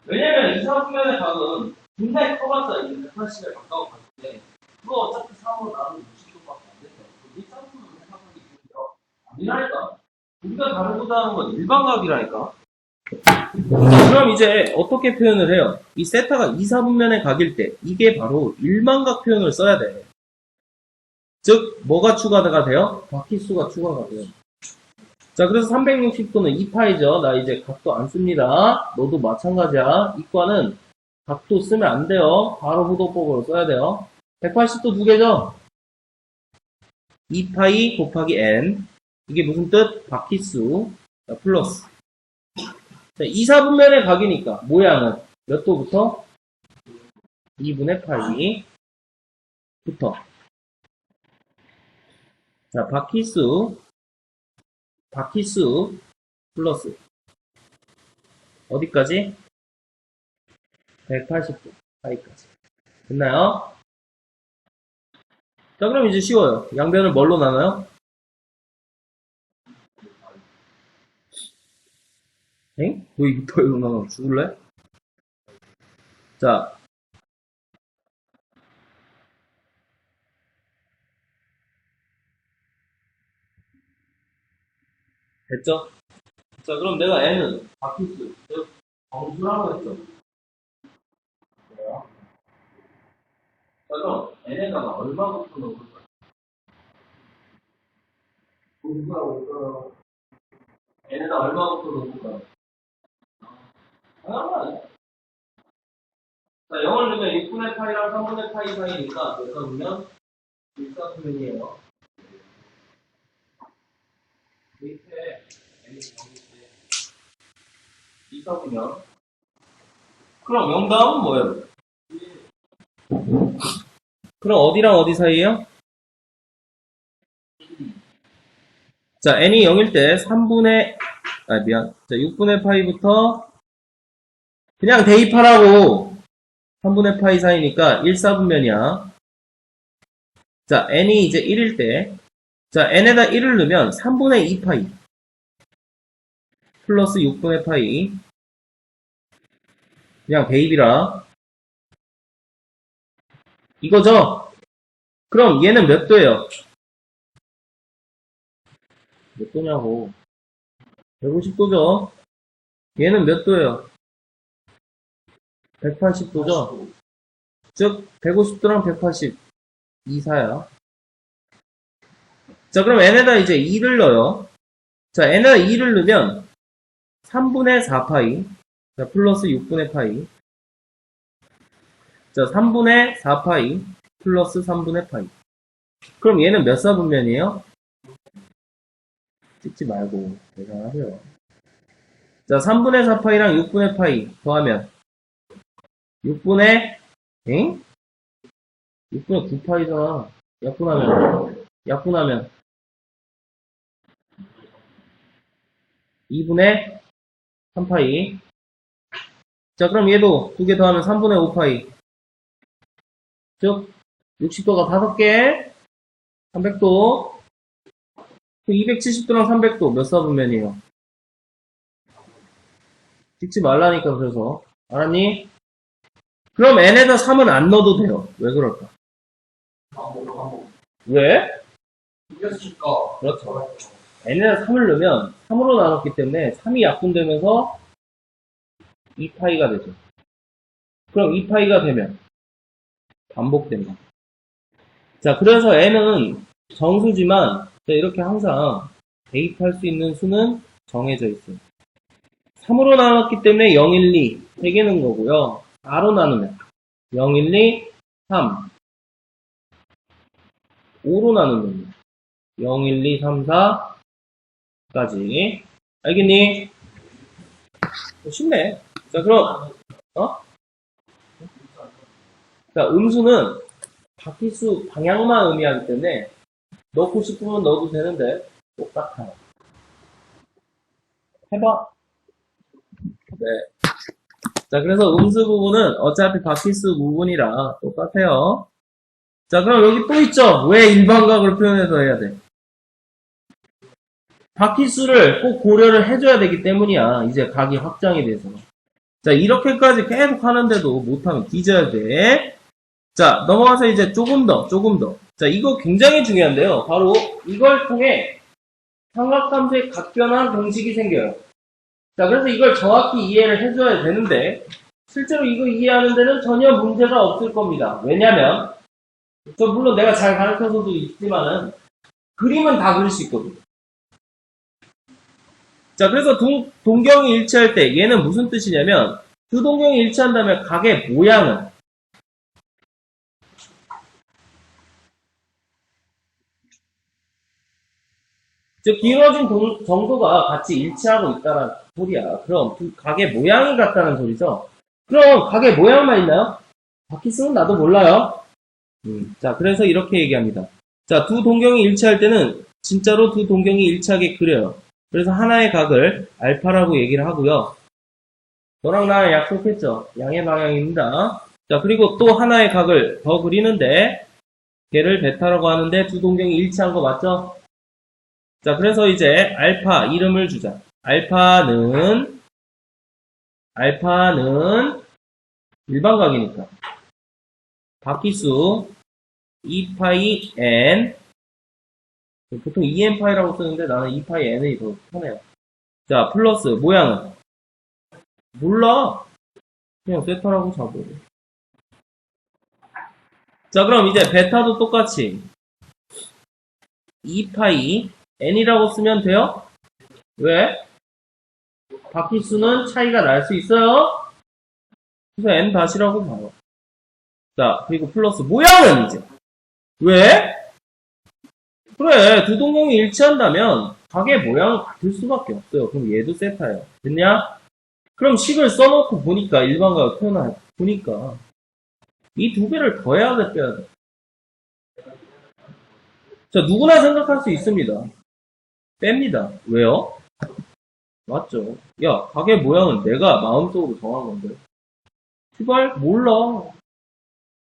왜냐면 이사분면의 각은 굉장히 커봤자 이제 180에 가까운 각인데, 그거 어차피 3으로 나누면 60도밖에 안 돼요. 이사분면 생각하기 힘들어. 아니라니까. 우리가 다루고자 하는 건 일반각이라니까. 그럼 이제 어떻게 표현을 해요? 이 세타가 2, 4분면의 각일 때 이게 바로 일반각 표현을 써야 돼. 즉 뭐가 추가가 돼요? 바퀴수가 추가가 돼요. 자, 그래서 360도는 2파이죠. 나 이제 각도 안 씁니다. 너도 마찬가지야. 이과는 각도 쓰면 안 돼요. 바로 호도법으로 써야 돼요. 180도 두 개죠? 2파이 곱하기 n. 이게 무슨 뜻? 바퀴수. 자, 플러스. 자, 2, 4분면의 각이니까 모양은 몇 도부터? 2분의 8이부터. 자, 바퀴수 플러스 어디까지? 180도 파이까지. 됐나요? 자, 그럼 이제 쉬워요. 양변을 뭘로 나눠요? 엥? 왜 이거 나눠? 죽을래? 자, 됐죠? 자, 그럼 내가 n은 바퀴수, 즉 정수라고 했죠. 그럼 n에다가 얼마부터 넣을까? n에다 얼마부터 넣을까? 당연한 거 아니야? 자, 0을 넣으면 6분의 파이랑 3분의 파이 사이니까 몇 사분면? 1사분면이에요. 밑에 n이 0인데 2사분면. 그럼 0 다음은 뭐예요? 그럼 어디랑 어디 사이에요? 자, n이 0일 때 6분의 파이부터 그냥 대입하라고 3분의 파이 사이니까 1사분면이야. 자, n이 이제 1일 때, 자, n에다 1을 넣으면 3분의 2 파이 플러스 6분의 파이. 그냥 대입이라. 이거죠? 그럼 얘는 몇 도예요? 몇 도냐고. 150도죠? 얘는 몇 도예요? 180도죠? 즉, 150도랑 180. 2사야. 자, 그럼 n에다 이제 2를 넣어요. 자, n에다 2를 넣으면 3분의 4파이. 자, 플러스 6분의 파이. 자, 3분의 4파이. 플러스 3분의 파이. 그럼 얘는 몇 사분면이에요? 찍지 말고 계산하세요. 자, 3분의 4파이랑 6분의 파이 더하면 6분의 9파이잖아. 약분하면 2분의 3파이. 자, 그럼 얘도 2개 더하면 3분의 5파이. 즉 60도가 5개, 300도. 270도랑 300도 몇 사분면이에요? 찍지 말라니까. 그래서 알았니? 그럼 n에다 3은 안 넣어도 돼요. 왜 그럴까? 왜? 이겼으니까. 그렇죠. n에다 3을 넣으면 3으로 나눴기 때문에 3이 약분되면서 2파이가 되죠. 그럼 2파이가 되면 반복된다. 자, 그래서 n은 정수지만 이렇게 항상 대입할 수 있는 수는 정해져 있어요. 3으로 나눴기 때문에 0, 1, 2 3개는 거고요. 4로 나누면 0, 1, 2, 3. 5로 나누면 0, 1, 2, 3, 4까지. 알겠니? 쉽네. 자, 그럼 자, 음수는 바퀴수 방향만 의미하기 때문에 넣고 싶으면 넣어도 되는데 똑같아요. 해봐. 네. 자, 그래서 음수 부분은 어차피 바퀴수 부분이라 똑같아요. 자, 그럼 여기 또 있죠? 왜 일반각을 표현해서 해야 돼? 바퀴수를 꼭 고려를 해줘야 되기 때문이야. 이제 각이 확장이 돼서. 자, 이렇게까지 계속 하는데도 못하면 뒤져야 돼. 자, 넘어가서 이제 조금 더. 자, 이거 굉장히 중요한데요. 바로 이걸 통해 삼각함수의 각변환 공식이 생겨요. 자, 그래서 이걸 정확히 이해를 해줘야 되는데, 실제로 이거 이해하는 데는 전혀 문제가 없을 겁니다. 왜냐면, 물론 내가 잘 가르쳐서도 있지만은, 그림은 다 그릴 수 있거든요. 자, 그래서 동경이 일치할 때, 얘는 무슨 뜻이냐면, 두 동경이 일치한다면 각의 모양은, 즉, 길어진 정도가 같이 일치하고 있다는 소리야. 그럼 두 각의 모양이 같다는 소리죠. 그럼 각의 모양만 있나요? 바퀴수는 나도 몰라요. 자, 그래서 이렇게 얘기합니다. 자, 두 동경이 일치할 때는 진짜로 두 동경이 일치하게 그려요. 그래서 하나의 각을 알파라고 얘기를 하고요. 너랑 나랑 약속했죠? 양의 방향입니다. 자, 그리고 또 하나의 각을 더 그리는데 걔를 베타라고 하는데 두 동경이 일치한 거 맞죠? 자, 그래서 이제 알파 이름을 주자. 알파는 일반각이니까 바퀴수 2파이 n, 보통 2n파이라고 쓰는데 나는 2파이 n이 더 편해요. 자, 플러스 모양은 몰라. 그냥 세타라고 잡아요. 자, 그럼 이제 베타도 똑같이 2파이 n이라고 쓰면 돼요? 왜? 바퀴수는 차이가 날 수 있어요? 그래서 n 다시라고 봐요. 자, 그리고 플러스 모양은 이제 왜? 그래, 두 동공이 일치한다면 각의 모양은 같을 수밖에 없어요. 그럼 얘도 세타예요. 됐냐? 그럼 식을 써놓고 보니까 일반각을 표현해 보니까 이 두 개를 더해야 돼, 빼야 돼. 자, 누구나 생각할 수 있습니다. 뺍니다. 왜요? 맞죠? 야, 각의 모양은 내가 마음속으로 정한 건데. 제발 몰라.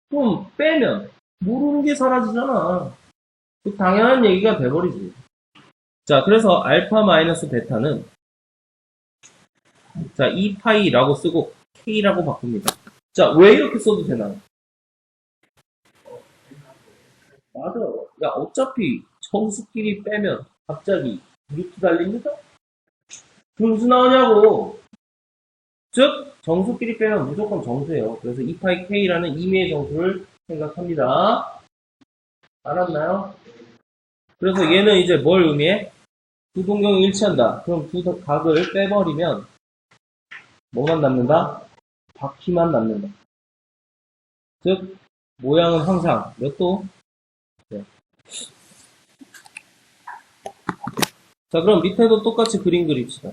그럼 빼면 모르는 게 사라지잖아. 그 당연한 얘기가 돼버리지. 자, 그래서 알파 마이너스 베타는 자, 2파이라고 쓰고 K라고 바꿉니다. 자, 왜 이렇게 써도 되나요? 맞아. 야, 어차피 정수끼리 빼면 갑자기 루트 달립니다? 분수 나오냐고. 즉, 정수끼리 빼면 무조건 정수예요. 그래서 2파이 K라는 임의의 정수를 생각합니다. 알았나요? 그래서 얘는 이제 뭘 의미해? 두 동경이 일치한다. 그럼 두 각을 빼버리면 뭐만 남는다? 바퀴만 남는다. 즉, 모양은 항상 몇 도? 네. 자, 그럼 밑에도 똑같이 그림 그립시다.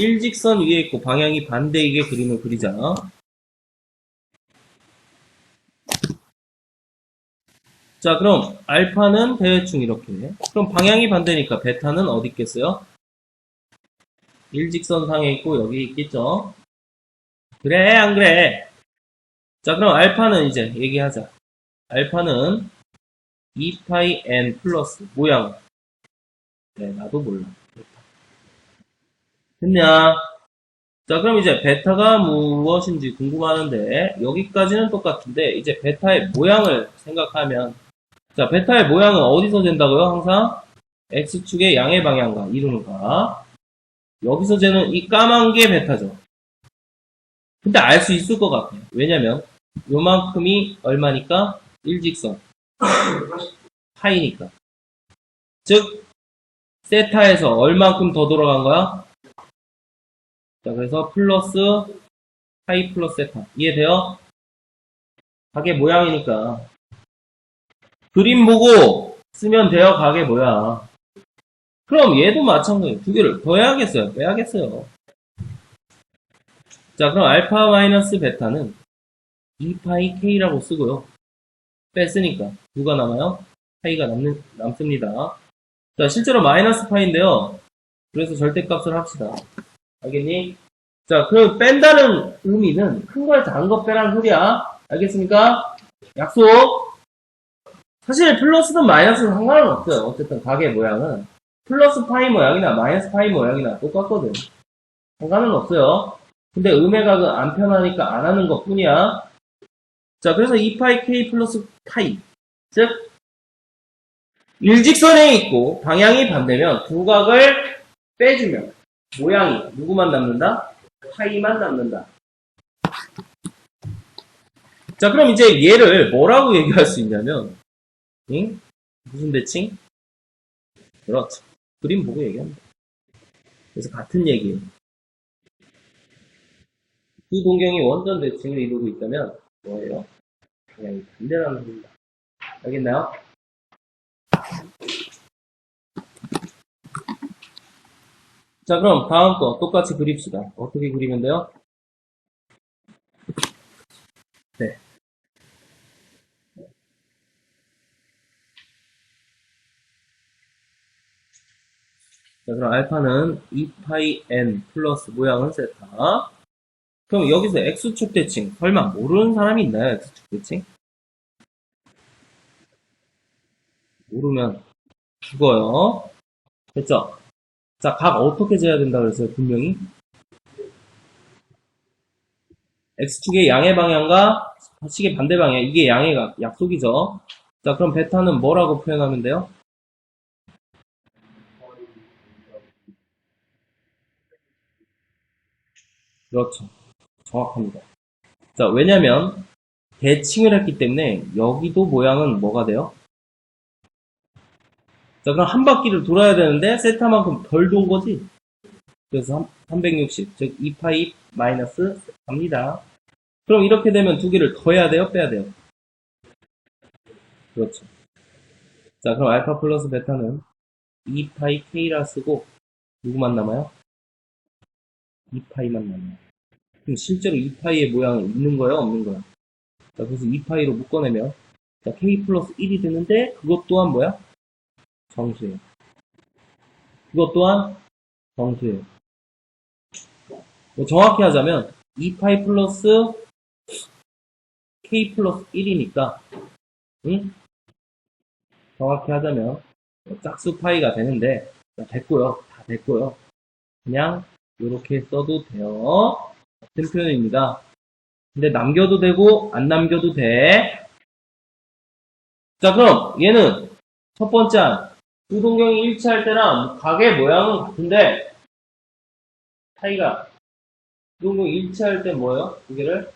일직선 위에 있고 방향이 반대이게 그림을 그리자. 자, 그럼 알파는 대충 이렇게. 그럼 방향이 반대니까 베타는 어디 있겠어요? 일직선 상에 있고 여기 있겠죠? 그래, 안 그래? 자, 그럼 알파는 이제 얘기하자. 알파는 2파이 n 플러스 모양. 네, 나도 몰라. 됐냐? 자, 그럼 이제 베타가 무엇인지 궁금하는데 여기까지는 똑같은데 이제 베타의 모양을 생각하면 자, 베타의 모양은 어디서 된다고요? 항상 x축의 양의 방향과 이루는가. 여기서 재는 이 까만 게 베타죠. 근데 알 수 있을 것 같아요. 왜냐면 요만큼이 얼마니까? 일직선 파이니까. 즉 세타에서 얼만큼 더 돌아간 거야? 자, 그래서 플러스 파이 플러스 세타. 이해돼요? 가게 모양이니까. 그림 보고 쓰면 돼요. 가게 뭐야. 그럼 얘도 마찬가지예요. 두 개를 더해야겠어요? 빼야겠어요? 자, 그럼 알파 마이너스 베타는 2파이 K라고 쓰고요. 뺐으니까 누가 남아요? 파이가 남습니다. 자, 실제로 마이너스 파인데요. 그래서 절대값을 합시다. 알겠니? 자, 그럼 뺀다는 의미는 큰 걸 작은 거 빼라는 소리야. 알겠습니까? 약속! 사실 플러스든 마이너스든 상관은 없어요. 어쨌든 가게 모양은 플러스 파이 모양이나 마이너스 파이 모양이나 똑같거든. 상관은 없어요. 근데 음해각은 안 편하니까 안 하는 것 뿐이야. 자, 그래서 2파이 K 플러스 파이. 즉, 일직선에 있고 방향이 반대면 두 각을 빼주면 모양이 누구만 남는다? 파이만 남는다. 자, 그럼 이제 얘를 뭐라고 얘기할 수 있냐면 응? 무슨 대칭? 그렇죠. 그림 보고 얘기합니다. 그래서 같은 얘기예요. 두 동경이 원전 대칭을 이루고 있다면 뭐예요? 방향이 반대라는 겁니다. 알겠나요? 자, 그럼 다음 거 똑같이 그립시다. 어떻게 그리면 돼요? 네. 자, 그럼 알파는 2파이 n 플러스 모양은 세타. 그럼 여기서 x축 대칭 설마 모르는 사람이 있나요? x축 대칭? 모르면 죽어요. 됐죠? 자, 각 어떻게 재야 된다 그랬어요? 분명히 x축의 양의 방향과 식의 반대 방향, 이게 양의 약속이죠. 자, 그럼 베타는 뭐라고 표현하면 돼요? 그렇죠. 정확합니다. 자, 왜냐면 대칭을 했기 때문에 여기도 모양은 뭐가 돼요? 자, 그럼 한 바퀴를 돌아야 되는데 세타만큼 덜 돈 거지? 그래서 360, 즉 2파이 마이너스 갑니다. 그럼 이렇게 되면 두 개를 더해야 돼요? 빼야 돼요? 그렇죠. 자, 그럼 알파 플러스 베타는 2파이 k라 쓰고 누구만 남아요? 2파이만 남아요. 그럼 실제로 2파이의 모양은 있는 거예요? 없는 거예요? 자, 그래서 2파이로 묶어내면 자, k 플러스 1이 되는데 그것 또한 뭐야? 정수예요. 그것 또한 정수예요. 뭐 정확히 하자면 2파이 플러스 k 플러스 1이니까 응? 정확히 하자면 짝수 파이가 되는데 자, 됐고요. 다 됐고요. 그냥 이렇게 써도 돼요. 같은 표현입니다. 근데 남겨도 되고 안 남겨도 돼. 자, 그럼 얘는 첫 번째 한 부동경이 일치할 때랑 각의 모양은 같은데 차이가 부동경이 일치할 때 뭐예요? 두 개를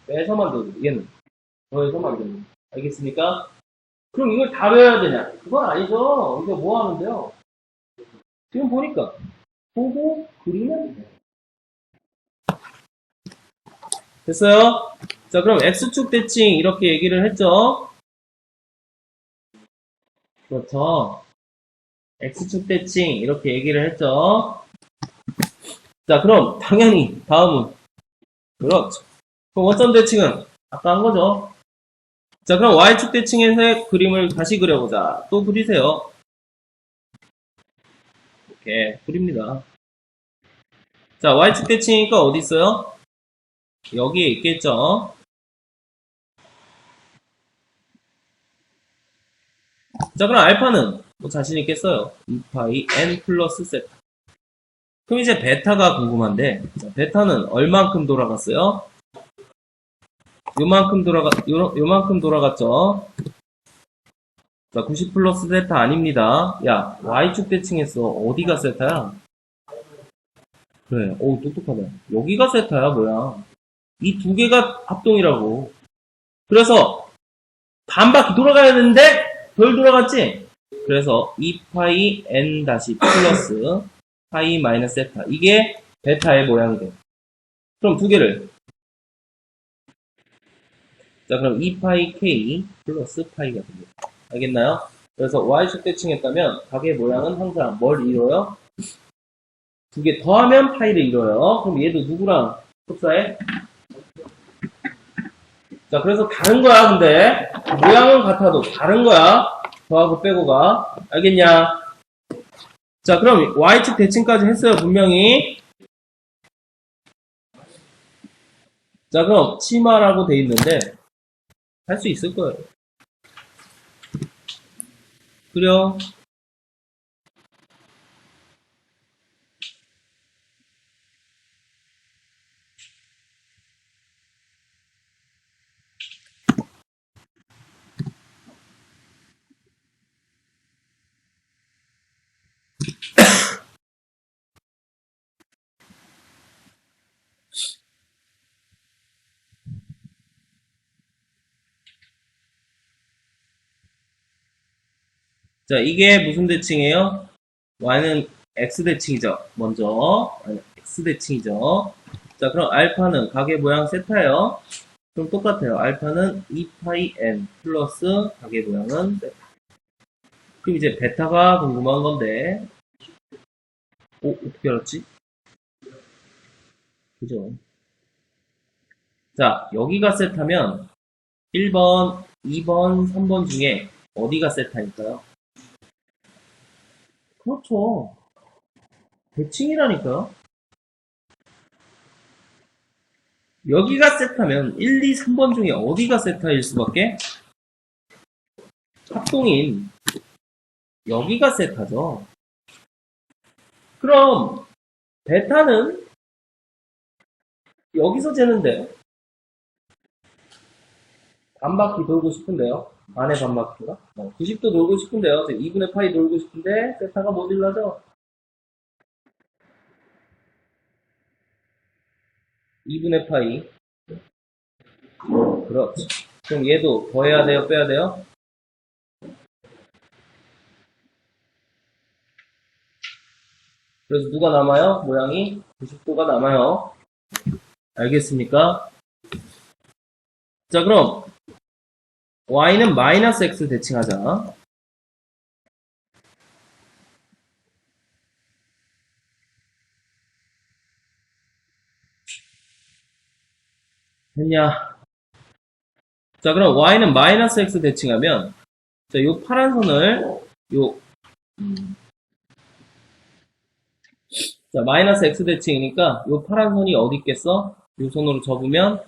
빼서 만들고 얘는 더해서 만들고 알겠습니까? 그럼 이걸 다 외워야 되냐? 그건 아니죠. 이거 뭐 하는데요? 지금 보니까 보고 그리면 돼요. 됐어요? 자, 그럼 X축 대칭 이렇게 얘기를 했죠? 그렇죠. X축 대칭 이렇게 얘기를 했죠? 자, 그럼 당연히 다음은 그렇죠. 그럼 원점 대칭은 아까 한 거죠? 자, 그럼 Y축 대칭에서의 그림을 다시 그려보자. 또 그리세요. 이렇게 그립니다. 자, Y축 대칭이니까 어디 있어요? 여기에 있겠죠? 자, 그럼 알파는 뭐 자신 있겠어요? 2파이 n 플러스 세타. 그럼 이제 베타가 궁금한데, 자, 베타는 얼만큼 돌아갔어요? 요만큼 돌아갔죠? 자, 90 플러스 세타 아닙니다. 야, Y축 대칭했어. 어디가 세타야? 그래, 오, 똑똑하다. 여기가 세타야, 뭐야. 이 두 개가 합동이라고. 그래서, 반 바퀴 돌아가야 되는데, 덜 돌아갔지? 그래서, 2파이 n 다시 플러스, 파이 마이너스 세타. 이게 베타의 모양이 돼. 그럼 두 개를. 자, 그럼 2파이 k 플러스 파이가 됩니다. 알겠나요? 그래서 y축 대칭했다면 각의 모양은 항상 뭘 이뤄요? 두 개 더하면 파이를 이뤄요. 그럼 얘도 누구랑 흡사해? 자, 그래서 다른 거야, 근데. 모양은 같아도 다른 거야. 더하고 빼고가. 알겠냐? 자, 그럼 y축 대칭까지 했어요, 분명히. 자, 그럼 치마라고 돼 있는데 할 수 있을 거예요. 그려. 자, 이게 무슨 대칭이에요? y는 x 대칭이죠. 먼저 x 대칭이죠. 자, 그럼 알파는 각의 모양 세타예요. 그럼 똑같아요. 알파는 2파이 n 플러스 각의 모양은 세타. 그럼 이제 베타가 궁금한 건데, 오, 어떻게 알았지? 그죠? 자, 여기가 세타면 1번, 2번, 3번 중에 어디가 세타일까요? 그렇죠. 대칭이라니까요. 여기가 세타면 1, 2, 3번 중에 어디가 세타일 수밖에? 합동인 여기가 세타죠. 그럼 베타는 여기서 재는데 반바퀴 돌고 싶은데요. 안에 반바퀴가 90도 돌고 싶은데요. 2분의 파이 돌고 싶은데 세타가 모질라죠. 2분의 파이 그렇지. 그럼 얘도 더해야 돼요? 빼야 돼요? 그래서 누가 남아요? 모양이 90도가 남아요. 알겠습니까? 자, 그럼 y는 마이너스 x 대칭하자. 됐냐? 자, 그럼 y는 마이너스 x 대칭하면, 자, 요 파란 선을, 요, 자, 마이너스 x 대칭이니까, 요 파란 선이 어디 있겠어? 요 선으로 접으면,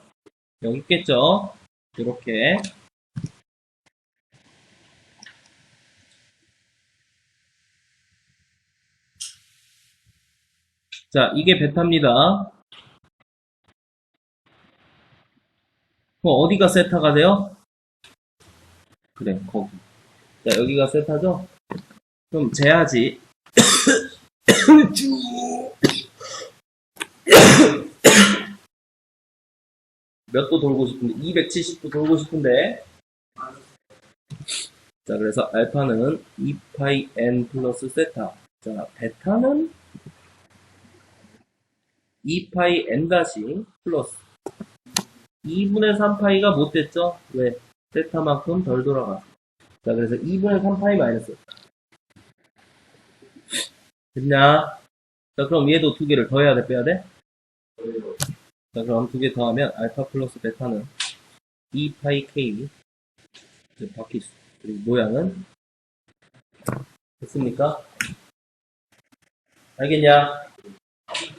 여기 있겠죠? 요렇게. 자, 이게 베타입니다. 그럼 어디가 세타가 돼요? 그래, 거기. 자, 여기가 세타죠? 그럼 재야지. 몇 도 돌고 싶은데? 270도 돌고 싶은데. 자, 그래서 알파는 2파이 n 플러스 세타. 자, 베타는 2파이 n 다시 플러스 2분의 3파이가 못 됐죠? 왜? 세타만큼 덜 돌아가. 자, 그래서 2분의 3파이 마이너스. 됐냐? 자, 그럼 얘도 두 개를 더해야 돼, 빼야 돼? 자, 그럼 두 개 더하면 알파 플러스 베타는 2파이 k. 이제 바뀔 수. 그리고 모양은? 됐습니까? 알겠냐?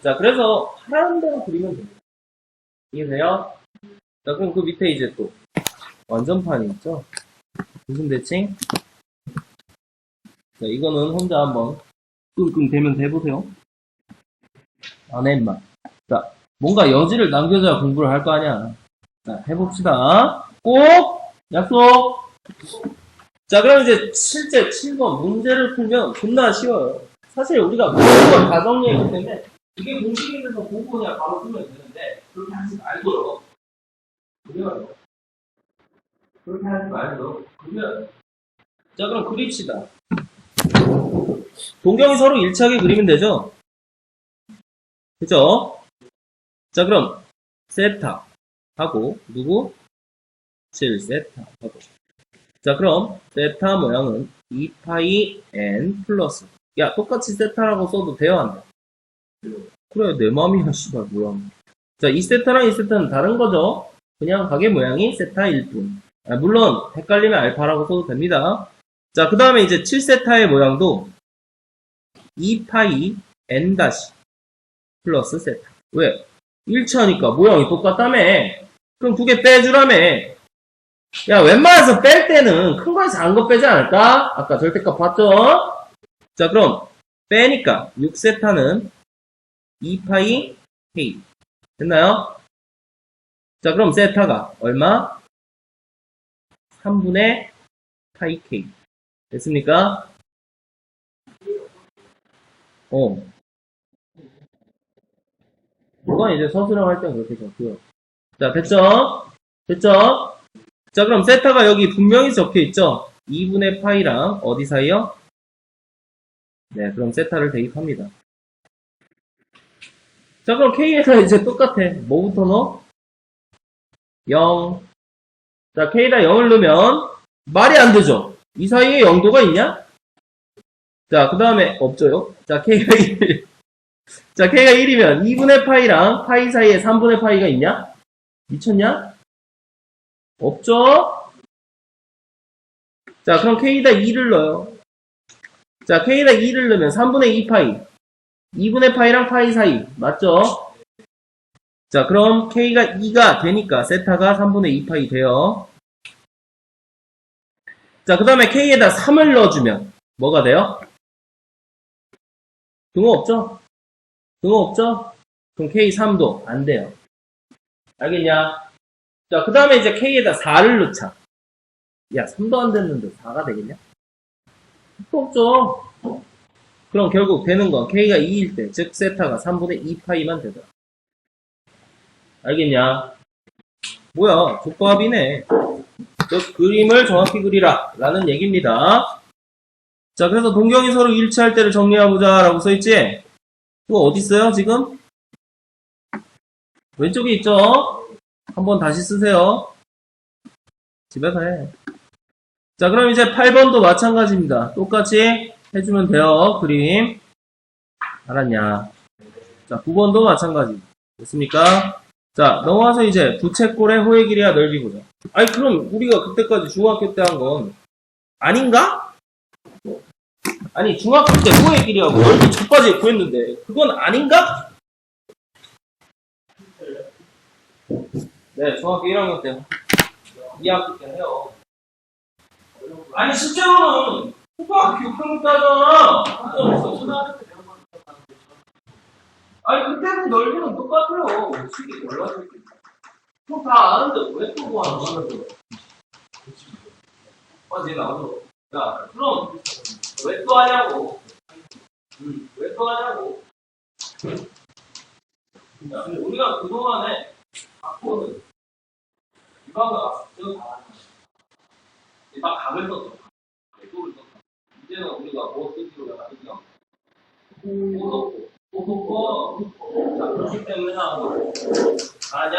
자, 그래서 하라는 대로 그리면 됩니다. 이해돼요? 자, 그럼 그 밑에 이제 또 완전판이 있죠? 무슨 대칭? 자, 이거는 혼자 한번 끙끙 대면 대보세요. 안 해, 임마. 자, 뭔가 여지를 남겨줘야 공부를 할 거 아니야. 자, 해봅시다. 꼭! 약속! 자, 그럼 이제 실제 7번 문제를 풀면 존나 쉬워요. 사실 우리가 모든 걸 다 정리했기 때문에 이게 공식이 돼서 보고 그냥 바로 쓰면 되는데 그렇게 하지 말고요. 그러면 그렇게 하지 말고 그러면 자, 그럼 그립시다. 동경이 서로 일치하게 그리면 되죠? 그죠? 자, 그럼 세타 하고 누구? 7세타 하고 자, 그럼 세타 모양은 2파이 n 플러스 야, 똑같이 세타라고 써도 돼요, 안 돼? 그래, 내 맘이야, 씨발, 뭐야. 자, 2세타랑 2세타는 다른 거죠? 그냥 가게 모양이 세타일 뿐. 아, 물론 헷갈리면 알파라고 써도 됩니다. 자, 그 다음에 이제 7세타의 모양도 2파이 n 다시 플러스 세타. 왜? 일치하니까 모양이 똑같다며. 그럼 두 개 빼주라며. 야, 웬만해서 뺄 때는 큰 거에서 작은 거 빼지 않을까? 아까 절대값 봤죠? 자, 그럼 빼니까 6세타는 2파이 k. 됐나요? 자, 그럼 세타가 얼마? 3분의 파이 k. 됐습니까? 이건 이제 서술형 할 땐 그렇게 적고요. 자, 됐죠? 됐죠? 자, 그럼 세타가 여기 분명히 적혀 있죠? 2분의 파이랑 어디 사이요? 네, 그럼 세타를 대입합니다. 자, 그럼 k에서 이제 똑같아. 뭐부터 넣어? 0. 자, k에다 0을 넣으면 말이 안 되죠? 이 사이에 0도가 있냐? 자, 그 다음에 없죠요? 자, k가 1. 자, k가 1이면 2분의 파이랑 파이 사이에 3분의 파이가 있냐? 미쳤냐? 없죠? 자, 그럼 k에다 2를 넣어요. 자, k에다 2를 넣으면 3분의 2파이. 2분의 파이랑 파이 사이. 맞죠? 자, 그럼 k가 2가 되니까 세타가 3분의 2파이 돼요. 자, 그 다음에 k에다 3을 넣어주면 뭐가 돼요? 등호 없죠? 등호 없죠? 그럼 k 3도 안 돼요. 알겠냐? 자, 그 다음에 이제 k에다 4를 넣자. 야, 3도 안 됐는데 4가 되겠냐? 또 없죠? 그럼 결국 되는 건 k가 2일 때, 즉 세타가 3분의 2파이만 되더라. 알겠냐? 뭐야, 족밥이네. 저 그림을 정확히 그리라. 라는 얘기입니다. 자, 그래서 동경이 서로 일치할 때를 정리해보자. 라고 써있지? 그거 어딨어요, 지금? 왼쪽에 있죠? 한번 다시 쓰세요. 집에서 해. 자, 그럼 이제 8번도 마찬가지입니다. 똑같이 해주면 돼요, 그림. 알았냐? 자, 9번도 마찬가지. 됐습니까? 자, 넘어와서 이제 부채꼴의 호의 길이와 넓이 보자. 아니, 그럼 우리가 그때까지 중학교 때 한 건 아닌가? 아니, 중학교 때 호의 길이하고 넓이 첫까지 구했는데 그건 아닌가? 네, 중학교 1학년 때 2학기 때 해요. 아니, 실제로는 초등학교 6학년 때 하잖아. 아니, 그때는 넓이는 똑같아요. 식이 몰라서. 그럼 다 아는데 왜 또 뭐 하는 거야? 쟤 나오죠. 야, 그럼 왜 또 하냐고. 왜 또 하냐고. 야, 우리가 그동안에 갖고는 이방가 저거 다 막 각을 썼죠. 또 이제는 우리가 뭐 쓰기로 하거든요. 자, 그렇기 때문에 아냐?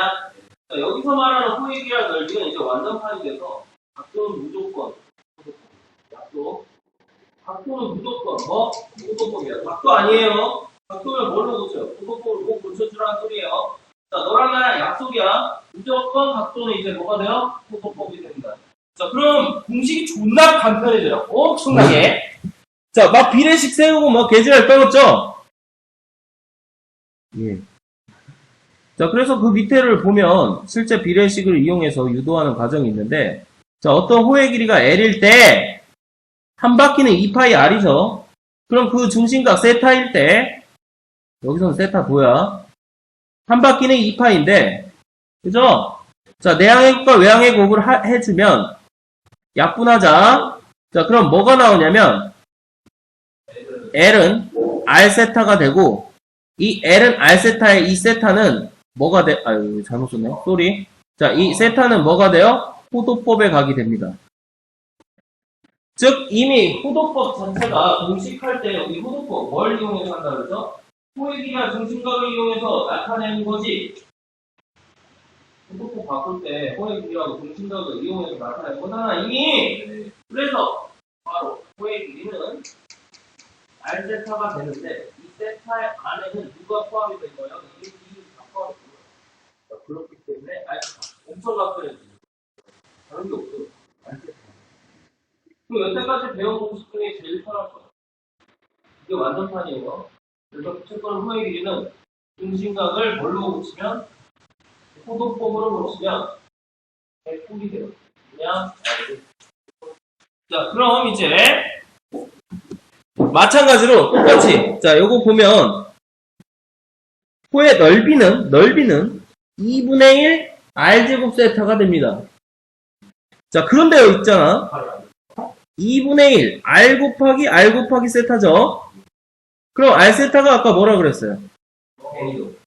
자, 여기서 말하는 호의 길이와 넓이는 이제 완전판이 돼서 각도는 무조건 각도는 무조건 호도법이야. 각도 아니에요. 각도를 뭘로 고쳐요? 호도법을 꼭 고쳐주라는 소리예요. 자, 너랑 나랑 약속이야. 무조건 각도는 이제 뭐가 돼요? 호도법이 됩니다. 자, 그럼 공식이 존나 간편해져요. 엄청나게. 자, 막 비례식 세우고 막 계지랄 떨었죠? 예. 자, 그래서 그 밑에를 보면 실제 비례식을 이용해서 유도하는 과정이 있는데, 자, 어떤 호의 길이가 L일 때 한 바퀴는 2파이 R이죠. 그럼 그 중심각 세타일 때 여기서는 세타 도야. 한 바퀴는 2파인데, 그죠? 자, 내항의 곱과 외항의 곱을 해주면 약분하자. 자, 그럼 뭐가 나오냐면 L은 R세타가 되고, 이 L은 R세타의 이 세타는 뭐가 아유, 잘못 썼네. 쏘리. 자, 이 세타는 뭐가 돼요? 호도법에 가게 됩니다. 즉, 이미 호도법 자체가 공식할 때 여기 호도법 뭘 이용해서 한다 그러죠? 호의 길이나 중심각을 이용해서 나타내는 거지. 호도법 바꿀 때 호의 길이하고 중심각을 이용해서 나타내는 거잖아, 이미! 그래서 바로 호의 길이는 R세타가 되는데, 이 세타의 안에는 누가 포함이 된 거예요? 이게 다 포함이 된 거예요. 그렇기 때문에 R세타 엄청 각별해지. 다른 게 없어요. R세타. 그럼 여태까지 배운 공식 중에 제일 편할 거예요. 이게 완전판이에요. 그래서 부채꼴 호의 길이는 중심각을 뭘로 고치면 호도법으로 고치면 100이 돼요. 그냥 자, 그럼 이제 마찬가지로 똑같이 자, 요거 보면 호의 넓이는 2분의 1 R제곱 세타가 됩니다. 자, 그런데 여기 있잖아. 2분의 1 R 곱하기 세타죠. 그럼 R 세타가 아까 뭐라 그랬어요?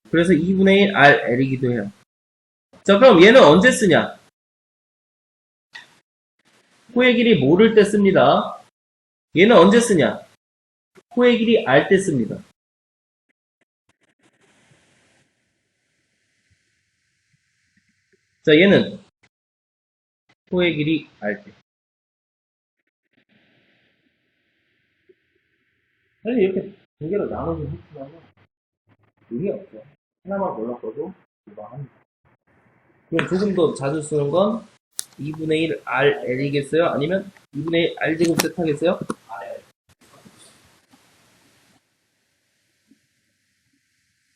그래서 2분의 1 R L이기도 해요. 자, 그럼 얘는 언제 쓰냐? 호의 길이 모를 때 씁니다. 얘는 언제 쓰냐? 호의 길이 알 때 씁니다. 자, 얘는 호의 길이 알 때. 사실 이렇게 두 개로 나눠서 했지만 의미 없죠. 하나만 몰랐어도 무방합니다. 그럼 조금 더 자주 쓰는 건 2분의 1 RL이겠어요? 아니면 2분의 1 R제곱 세타겠어요?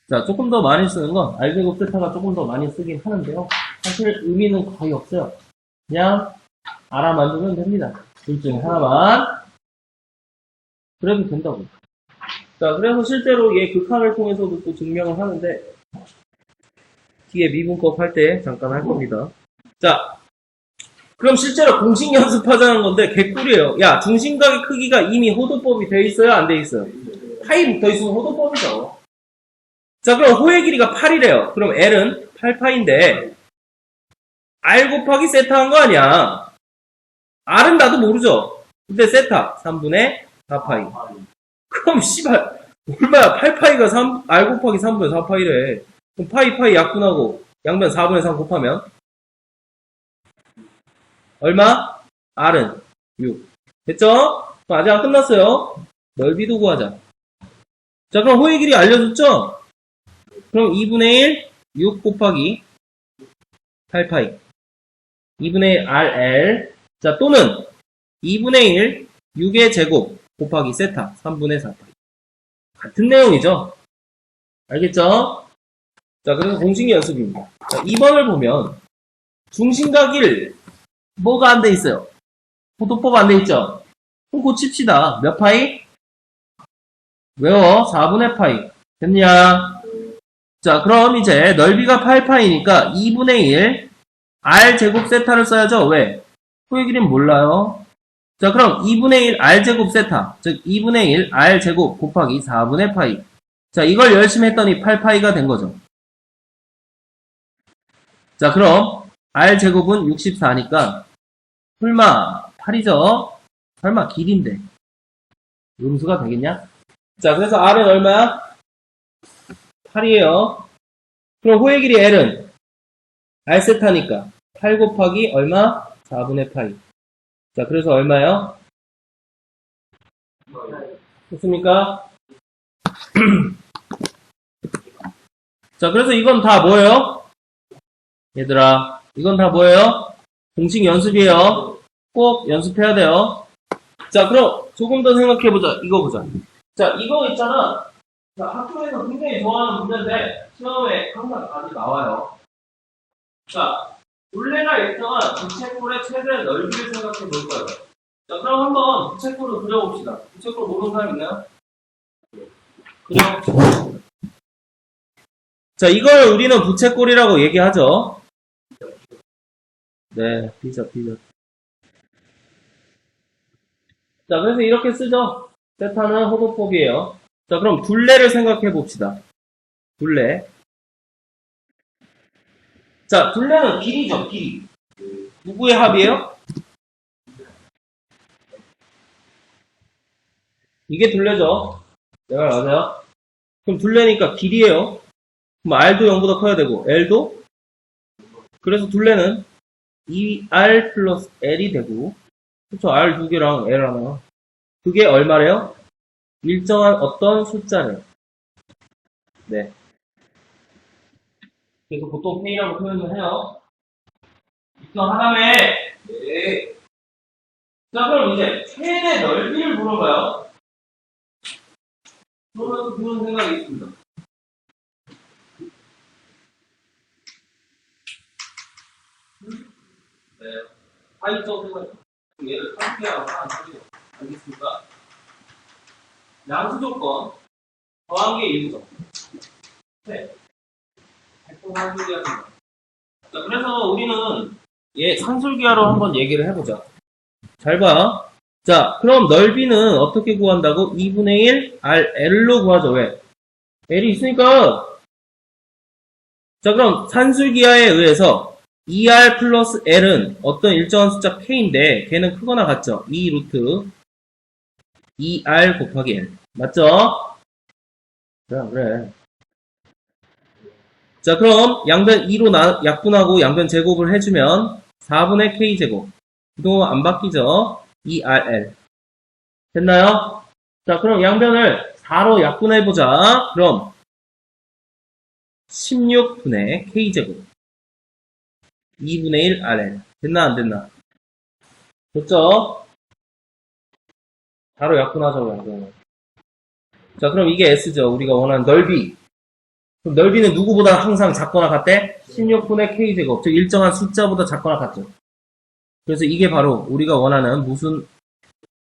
자, 조금 더 많이 쓰는 건 R제곱 세타가 조금 더 많이 쓰긴 하는데요. 사실 의미는 거의 없어요. 그냥 알아만두면 됩니다. 둘 중에 하나만. 그래도 된다고. 자, 그래서 실제로 얘 극한을 통해서도 또 증명을 하는데 뒤에 미분법 할 때 잠깐 할 겁니다. 자, 그럼 실제로 공식 연습하자는 건데 개꿀이에요. 야, 중심각의 크기가 이미 호도법이 돼 있어요? 안 돼 있어요? 파이 붙어 있으면 호도법이죠. 자, 그럼 호의 길이가 8이래요. 그럼 L은 8파인데 R 곱하기 세타 한 거 아니야. R은 나도 모르죠. 근데 세타 3분의 4파이. 그럼 씨발 얼마야? 8파이가 3, R 곱하기 3분의 4파이래. 그럼 파이 약분하고 양변 4분의 3 곱하면 얼마? R은 6. 됐죠? 그럼 아직 안 끝났어요. 넓이도 구하자. 자, 그럼 호의 길이 알려줬죠? 그럼 2분의 1, 6 곱하기 8파이. 2분의 1 RL. 자, 또는 2분의 1, 6의 제곱 곱하기 세타 3분의 4파이. 같은 내용이죠? 알겠죠? 자, 그래서 공식 연습입니다. 자, 2번을 보면 중심각 1 뭐가 안 돼 있어요? 호도법 안 돼 있죠? 그럼 고칩시다. 몇 파이? 외워. 4분의 파이. 됐냐? 자, 그럼 이제 넓이가 8파이니까 2분의 1 R제곱 세타를 써야죠. 왜? 호의 길이는 몰라요. 자, 그럼 2분의 1 R제곱 세타, 즉 2분의 1 R제곱 곱하기 4분의 파이. 자, 이걸 열심히 했더니 8파이가 된 거죠. 자, 그럼 R제곱은 64니까 설마 8이죠? 설마 길인데 음수가 되겠냐? 자, 그래서 R은 얼마야? 8이에요. 그럼 호의 길이 L은 R세타니까 8 곱하기 얼마? 4분의 파이. 자, 그래서 얼마요? 됐습니까? 자, 그래서 이건 다 뭐예요? 얘들아, 이건 다 뭐예요? 공식 연습이에요. 꼭 연습해야 돼요. 자, 그럼 조금 더 생각해보자. 이거 보자. 자, 이거 있잖아. 자, 학교에서 굉장히 좋아하는 문제인데 시험에 항상 답이 나와요. 자, 둘레가 일정한 부채꼴의 최대 넓이를 생각해 볼 거예요. 자, 그럼 한번 부채꼴을 그려봅시다. 부채꼴 모르는 사람 있나요? 그려봅시다. 자, 이걸 우리는 부채꼴이라고 얘기하죠. 네, 비자. 자, 그래서 이렇게 쓰죠. 세타는 호도법이에요. 자, 그럼 둘레를 생각해 봅시다. 둘레. 자, 둘레는 길이죠, 길이. 누구의 합이에요? 이게 둘레죠. 네, 맞아요. 그럼 둘레니까 길이에요. 그럼 R도 0보다 커야 되고, L도? 그래서 둘레는 2R 플러스 L이 되고, 그쵸, R 두 개랑 L 하나. 그게 얼마래요? 일정한 어떤 숫자래요. 네. 그래서 보통 K라고 표현을 해요. 일정하다며. 네. 자, 그럼 이제 최대 넓이를 물어봐요. 그러면서 그런 생각이 있습니다. 네. 파이점 생각. 얘를 상피하고 하나 하죠. 알겠습니까? 양수 조건. 더한계 일부죠. 네. 산술기하. 자, 그래서 우리는 산술기하로 한번 얘기를 해보자. 잘 봐. 자, 그럼 넓이는 어떻게 구한다고? 2분의 1 RL로 구하죠. 왜? L이 있으니까. 자, 그럼 산술기하에 의해서 2R 플러스 L은 어떤 일정한 숫자 K인데 걔는 크거나 같죠? 2 루트 2R 곱하기 L. 맞죠? 그래. 자, 그럼 양변 2로 약분하고 양변 제곱을 해주면 4분의 K제곱. 그동안 안 바뀌죠? 2RL. 됐나요? 자, 그럼 양변을 4로 약분해보자. 그럼 16분의 K제곱. 2분의 1 RL. 됐나 안 됐나? 됐죠? 4로 약분하자고 양변을. 자, 그럼 이게 S죠. 우리가 원하는 넓이. 그럼 넓이는 누구보다 항상 작거나 같대? 16분의 K제곱. 즉 일정한 숫자보다 작거나 같죠. 그래서 이게 바로 우리가 원하는 무슨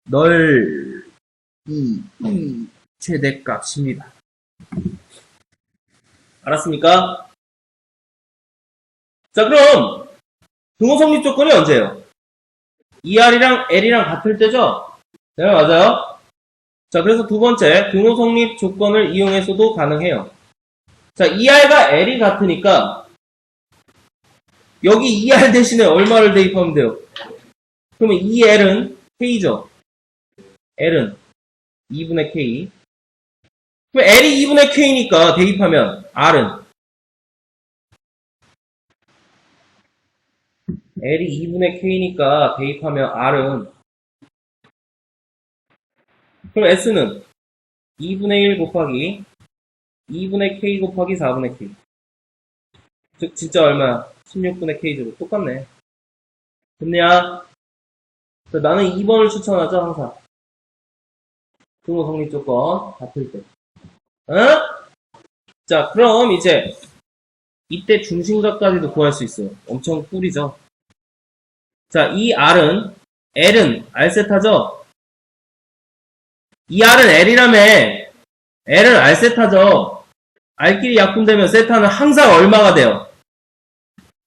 넓이 최대값입니다. 알았습니까? 자, 그럼 등호 성립 조건이 언제예요? 2R이랑 L이랑 같을 때죠? 네, 맞아요. 자, 그래서 두 번째 등호 성립 조건을 이용해서도 가능해요. 자, 2R과 L이 같으니까 여기 2R 대신에 얼마를 대입하면 돼요? 그러면 2L은 K죠? L은 2분의 K. 그럼 L이 2분의 K니까 대입하면 R은 L이 2분의 K니까 대입하면 R은 그럼 S는 2분의 1 곱하기 2분의 K 곱하기 4분의 K. 즉 진짜 얼마야? 16분의 K제곱. 똑같네. 됐냐? 나는 2번을 추천하죠, 항상. 등호 성립 조건 같을 때. 응? 자, 그럼 이제 이때 중심각까지도 구할 수 있어요. 엄청 꿀이죠. 자, 이 R은 L은 R세타죠? 이 R은 L이라며. L은 R세타죠? R끼리 약분되면 세타는 항상 얼마가 돼요?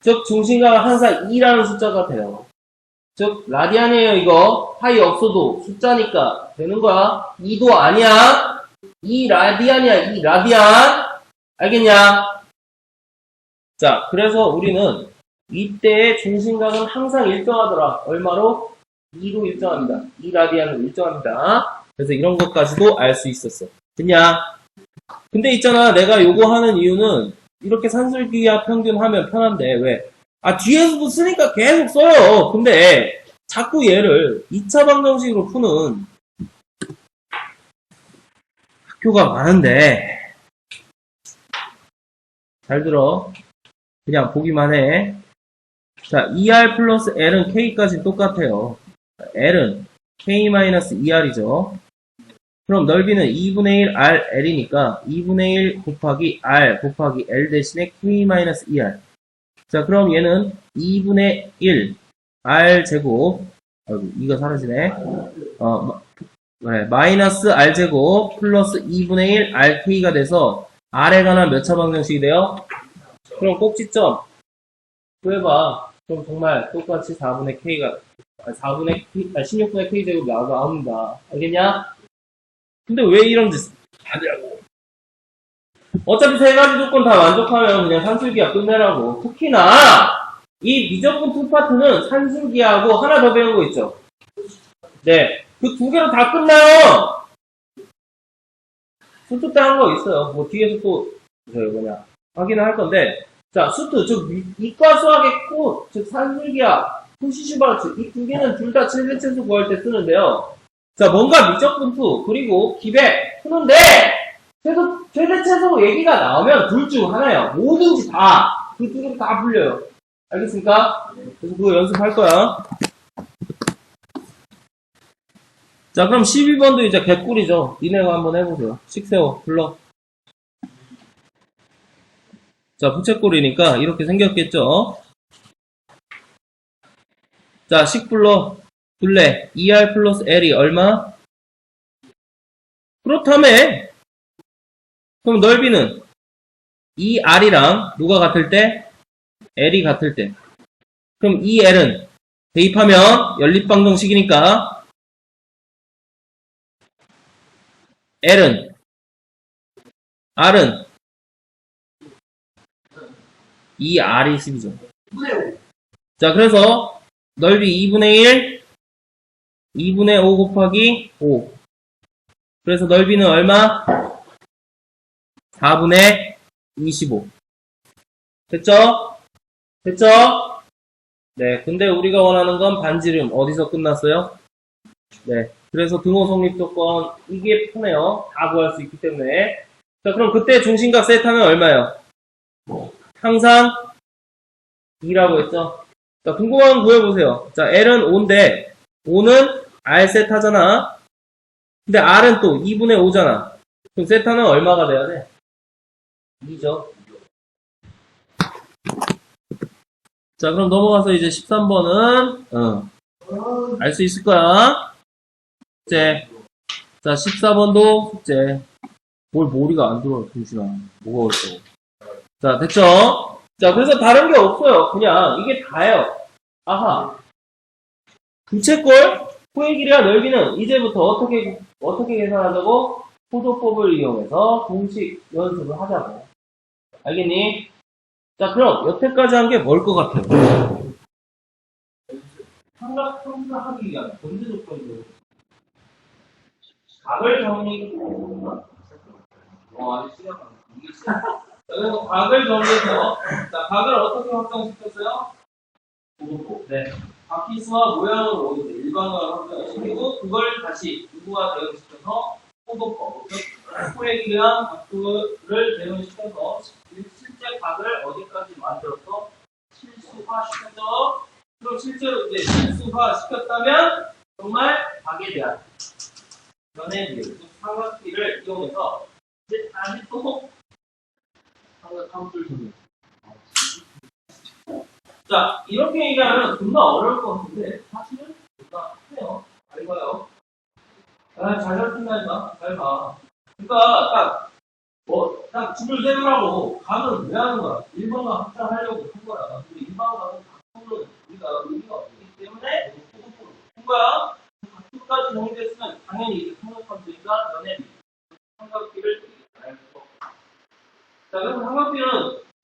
즉 중심각은 항상 2라는 숫자가 돼요. 즉 라디안이에요. 이거 파이 없어도 숫자니까 되는 거야. 2도 아니야. 2 라디안이야. 2 라디안. 알겠냐? 자, 그래서 우리는 이때의 중심각은 항상 일정하더라. 얼마로? 2로 일정합니다. 2 라디안으로 일정합니다. 그래서 이런 것까지도 알 수 있었어. 됐냐? 근데 있잖아, 내가 요거 하는 이유는 이렇게 산술기하 평균 하면 편한데 왜? 뒤에서도 쓰니까 계속 써요. 근데 자꾸 얘를 2차 방정식으로 푸는 학교가 많은데 잘 들어. 그냥 보기만 해. 자, 2R 플러스 L은 K까지 똑같아요. L은 K-2R이죠. 그럼 넓이는 2분의 1 RL이니까 2분의 1 곱하기 R 곱하기 L 대신에 K-2R. 자, 그럼 얘는 2분의 1 R 제곱, 아이고, 이거 사라지네. 네, 마이너스 R 제곱 플러스 2분의 1 RK가 돼서 R에 관한 몇 차 방정식이 돼요? 그럼 꼭지점 구해봐. 그럼 정말 똑같이 4분의 K가, 16분의 K 제곱 나옵니다. 알겠냐? 근데 왜 이런 짓 하냐고. 어차피 세 가지 조건 다 만족하면 그냥 산술기하 끝내라고. 특히나 이 미적분 투파트는 산술기하고 하나 더 배운 거 있죠. 네, 그 두 개로 다 끝나요. 수트 때 한 거 있어요. 뭐 뒤에서 또 확인을 할 건데. 자, 수트 즉 이과 수학의 꽃, 즉 산술기하, 푸시슈바르츠 이 두 개는 둘 다 최대체수 구할 때 쓰는데요. 자, 뭔가 미적분투 그리고 기백 푸는데 최대 최소 얘기가 나오면 둘 중 하나예요. 뭐든지 다 그 두 개로 다 풀려요. 알겠습니까? 그래서 그거 연습할 거야. 자, 그럼 12번도 이제 개꿀이죠. 니네가 한번 해보세요. 식세워 불러. 자, 부채꼴이니까 이렇게 생겼겠죠. 자, 식 불러. 둘레 2R 플러스 L이 얼마? 그렇다며. 그럼 넓이는 이 R이랑 누가 같을 때? L이 같을 때. 그럼 이 L은 대입하면 연립방정식이니까 L은 R은 이 R이 10이죠. 자, 그래서 넓이 2분의 1 2분의 5 곱하기 5. 그래서 넓이는 얼마? 4분의 25. 됐죠? 됐죠? 네, 근데 우리가 원하는 건 반지름. 어디서 끝났어요? 네, 그래서 등호 성립 조건 이게 편해요. 다 구할 수 있기 때문에. 자, 그럼 그때 중심각 세타는 얼마예요? 항상 2라고 했죠? 자, 궁금한 거 구해보세요. 자, L은 5인데 5는 R 세타잖아. 근데 R은 또 2분의 5잖아. 그럼 세타는 얼마가 돼야 돼? 2죠. 자, 그럼 넘어가서 이제 13번은 알 수 있을 거야. 숙제. 자, 14번도 숙제. 뭘 머리가 안 들어요, 동신아. 뭐가 어려워. 자, 됐죠? 자, 그래서 다른 게 없어요. 그냥 이게 다예요. 아하. 부채꼴 호의 길이와 넓이는 이제부터 어떻게 계산하자고? 포도법을 이용해서 공식 연습을 하자고. 알겠니? 자, 그럼 여태까지 한 게 뭘 것 같아요? 삼각형을 하기 위한 전제 조건으로 각을 정리, 아직 시간 많아. 이게 시간. 자, 그래서 각을 정리해서, 자, 각을 어떻게 확정시켰어요? 네. 바퀴수와 모양을 모두 일반화를 확정시키고, 그걸 다시 누구와 대응시켜서 호도법, 코에 의한 각도를 대응시켜서 실제 각을 어디까지 만들어서 실수화시켜서, 그럼 실제로 이제 실수화시켰다면 정말 각에 대한 연의 비율, 즉 삼각비를 이용해서 이제 다시 또 삼각함수를 적용. 자, 이렇게 얘기하면 존나 어려울 것 같은데 사실은 존나 해요. 잘 봐요. 아, 잘 가르친다니까. 잘 봐. 그러니까 딱 줄을 세우라고 감을 왜 하는 거야? 1번만 확장하려고 한 거야. 근데 1번은 각도는 우리가 의미가 없기 때문에 한 거야. 각도까지 정리됐으면 당연히 이제 삼각함수니까 연의 삼각비를 알 수 없고. 자, 그래서 삼각비는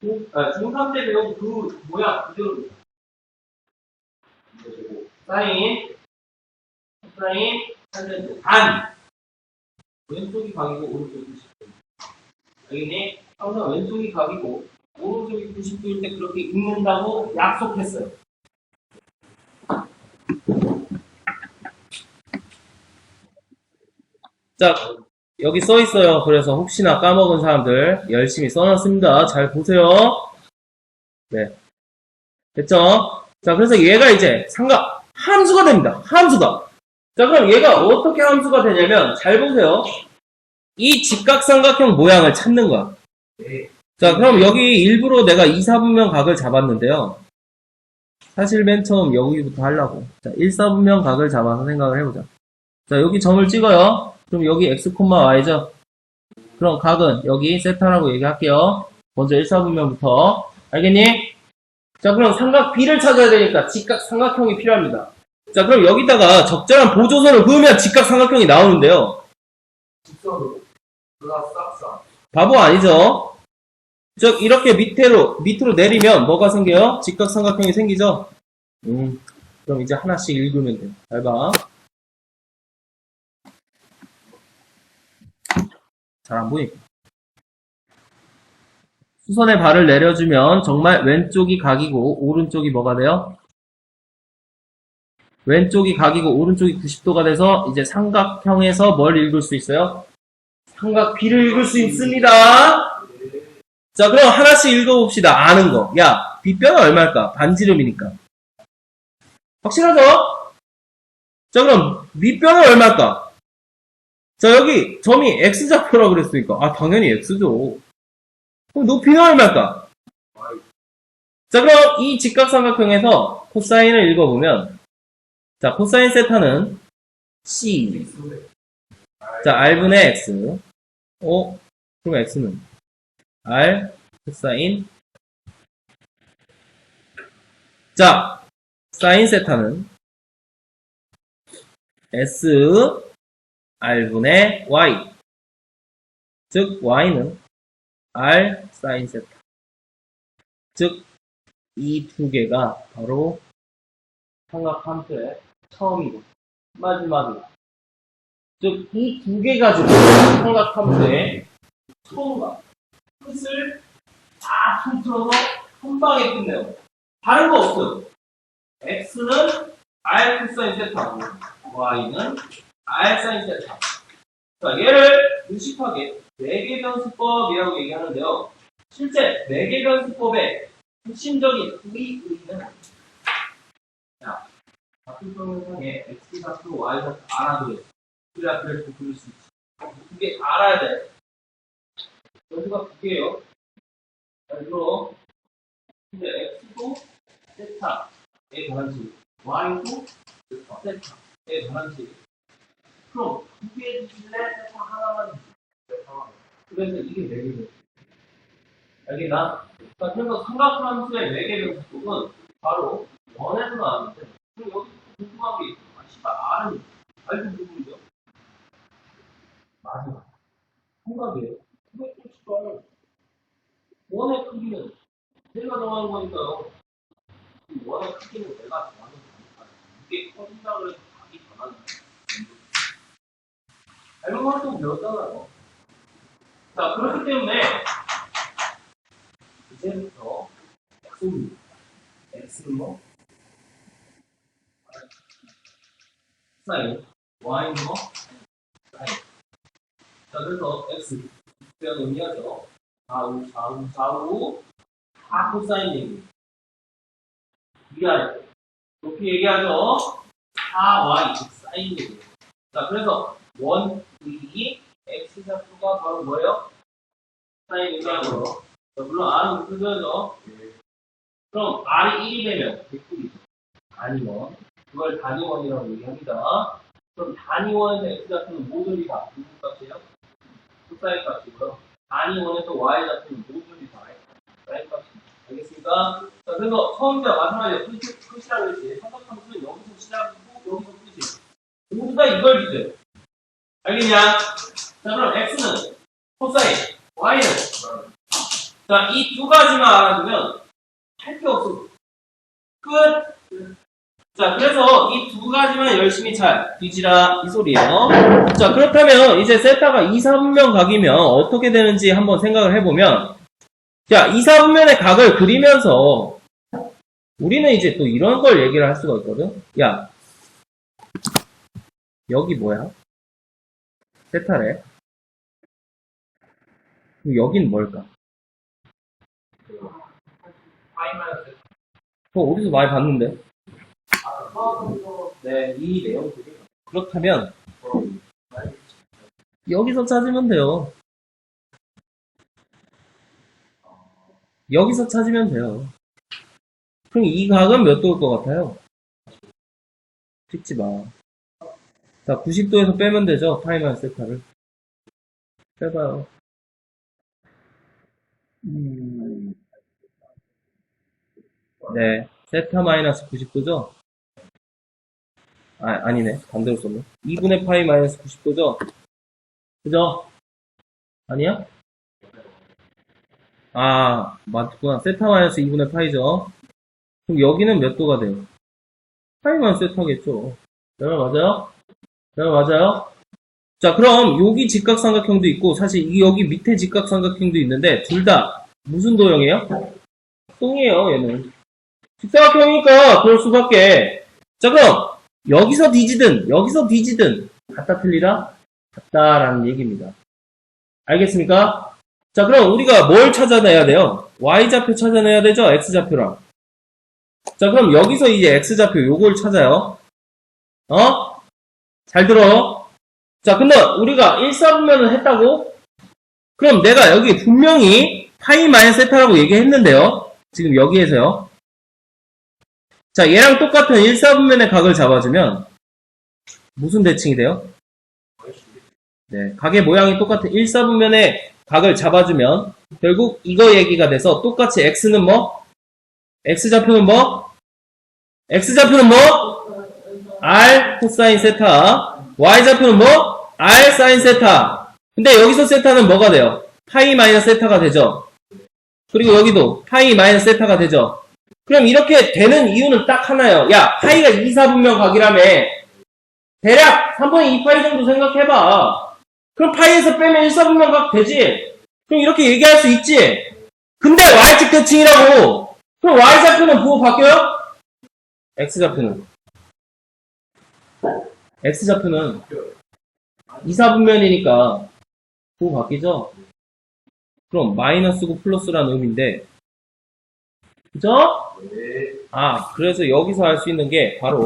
중3 때 배운 그 모양 그대로 사인, 탄젠트, 단 왼쪽이 각이고 오른쪽이 90도. 여기니 항상 왼쪽이 각이고 오른쪽이 90도일 때 그렇게 읽는다고 약속했어요. 자, 여기 써 있어요. 그래서 혹시나 까먹은 사람들 열심히 써놨습니다. 잘 보세요. 네, 됐죠? 자, 그래서 얘가 이제 삼각 함수가 됩니다. 함수다. 자, 그럼 얘가 어떻게 함수가 되냐면 잘 보세요. 이 직각삼각형 모양을 찾는 거야. 자, 그럼 여기 일부러 내가 2, 4분면 각을 잡았는데요. 사실 맨 처음 여기부터 하려고. 자, 1, 4분면 각을 잡아서 생각을 해보자. 자, 여기 점을 찍어요. 그럼 여기 x, y죠? 그럼 각은 여기 세타라고 얘기할게요. 먼저 1, 4분면부터. 알겠니? 자, 그럼 삼각 B를 찾아야 되니까 직각삼각형이 필요합니다. 자, 그럼 여기다가 적절한 보조선을 그으면 직각삼각형이 나오는데요. 직선으로. 바보 아니죠? 즉 이렇게 밑으로 내리면 뭐가 생겨요? 직각삼각형이 생기죠? 그럼 이제 하나씩 읽으면 돼. 잘 봐. 잘 안 보이니까. 수선의 발을 내려주면 정말 왼쪽이 각이고 오른쪽이 뭐가 돼요? 왼쪽이 각이고 오른쪽이 90도가 돼서 이제 삼각형에서 뭘 읽을 수 있어요? 삼각 B를 읽을 수 있습니다. 자, 그럼 하나씩 읽어봅시다. 아는 거. 야, 빗변은 얼마일까? 반지름이니까. 확실하죠? 자, 그럼 밑변은 얼마일까? 자, 여기 점이 X좌표라고 그랬으니까. 아, 당연히 X죠. 그럼 높이는 얼마일까? 자, 그럼 이 직각삼각형에서 코사인을 읽어보면, 자, 코사인 세타는 C. 자, R분의 X. 그럼 X는 R 코사인. 자, 사인 세타는 S R분의 Y. 즉, Y는 R 사인 세타. 즉, 이 두 개가 바로 삼각함수의 처음이고 마지막이고. 즉, 이 두 개 가지고 삼각함수의 처음과 끝을 다 통틀어서 한 방에 끝내요. 다른 거 없어요. X는 R 코사인 세타고 Y는 R 사인 세타. 자, 얘를 의식하게 매개변수법이라고 얘기하는데요. 실제 매개변수법의 핵심적인 의의는 자, 좌표 평면상에 X좌표, Y좌표 알아둬야 돼. 그래야 그래프 그릴 수 있지. 그게 알아야 돼. 변수가 두 개예요. 자, 이거 근데 X도 세타에 관한식, Y도 세타에 관한식. 그럼 두 개 주실래? 세타 하나만 주실래? 그래서 이게 매개변수. 알겠나? 자, 그래서 삼각함수의 매개변수법은 바로 원에서 나왔는데, 그럼 여기 궁금한 게 있어. 아, 씨발, R은 알고 누구죠? 마지막. 삼각이에요. 근데 또 씨발, 원의 크기는 내가 정하는 거니까요. 워낙 크기는 내가 정하는 거니까. 이게 커진다 그래서 답이 변하는 알고 활동 배웠잖아요. 자, 그렇기 때문에 이제부터 X입니다. X는 뭐? 사인, Y는 뭐? 사인. 자, 그래서 X 표현 의미하죠. 좌우 다 코사인 얘기. 위아래 높이 얘기하죠. 4Y 사인 얘기. 자, 그래서 1, 2, X 좌표가 바로 뭐예요? 사인 얘기하는 거. 자, 물론 R은 그거죠. 그럼 R이 1이 되면 100불이죠. 단위원. 그걸 단위원이라고 얘기합니다. 그럼 단위원에서 X좌표는 모듈이 다 무슨 값이에요? 코사인 값이고요. 단위원에서 Y좌표는 모듈이 다 사인 값입니다. 알겠습니까? 자, 그래서 처음과 마지막에 끝이라고 했지. 삼각함수는 여기서 시작이고 여기서 끝이에요. 모두 다 이걸 믿어요. 알겠냐? 자, 그럼 X는 코사인, Y는 자, 이 두 가지만 알아두면 할 게 없어. 끝! 자, 그래서 이 두 가지만 열심히 잘 뒤지라 이 소리예요. 자, 그렇다면 이제 세타가 2, 4분면 각이면 어떻게 되는지 한번 생각을 해보면 자, 2, 4분면의 각을 그리면서 우리는 이제 또 이런 걸 얘기를 할 수가 있거든. 야, 여기 뭐야? 세타래. 그럼 여긴 뭘까? 어디서 많이 봤는데? 네, 이 내용들이 그렇다면 여기서 찾으면 돼요. 여기서 찾으면 돼요. 그럼 이 각은 몇 도일 것 같아요? 찍지 마. 자, 90도에서 빼면 되죠? 파이만 세타를. 빼봐요. 네. 세타 마이너스 90도죠? 아니네. 반대로 썼네. 2분의 파이 마이너스 90도죠? 그죠? 아니야? 아, 맞구나. 세타 마이너스 2분의 파이죠? 그럼 여기는 몇 도가 돼요? 파이만 세타겠죠? 여러분 맞아요? 여러분 맞아요? 자, 그럼 여기 직각삼각형도 있고 사실 여기 밑에 직각삼각형도 있는데 둘 다 무슨 도형이에요? 똥이에요, 얘는. 직사각형이니까 그럴 수밖에. 자, 그럼 여기서 뒤지든 여기서 뒤지든 같다 틀리다? 같다라는 얘기입니다. 알겠습니까? 자, 그럼 우리가 뭘 찾아내야 돼요? Y좌표 찾아내야 되죠? X좌표랑. 자, 그럼 여기서 이제 X좌표 요걸 찾아요. 어? 잘 들어. 자, 근데 우리가 1, 4분면을 했다고? 그럼 내가 여기 분명히 파이 마이너스 세타라고 얘기했는데요. 지금 여기에서요. 자, 얘랑 똑같은 1, 4분면의 각을 잡아주면 무슨 대칭이 돼요? 네, 각의 모양이 똑같은 1, 4분면의 각을 잡아주면 결국 이거 얘기가 돼서 똑같이 X는 뭐? X좌표는 뭐? X좌표는 뭐? R 코사인 세타. Y좌표는 뭐? R 사인 세타. 근데 여기서 세타는 뭐가 돼요? 파이 마이너스 세타가 되죠. 그리고 여기도 파이 마이너스 세타가 되죠. 그럼 이렇게 되는 이유는 딱 하나예요. 야, 파이가 2, 4분면 각이라며. 대략 3분의 2 파이 정도 생각해봐. 그럼 파이에서 빼면 1, 4분면 각 되지. 그럼 이렇게 얘기할 수 있지. 근데 Y축 대칭이라고. 그럼 Y좌표는 부호 바뀌어요? X좌표는 2, 4분면이니까 부호 바뀌죠? 그럼 마이너스고 플러스라는 의미인데 그죠? 아, 그래서 여기서 할 수 있는 게 바로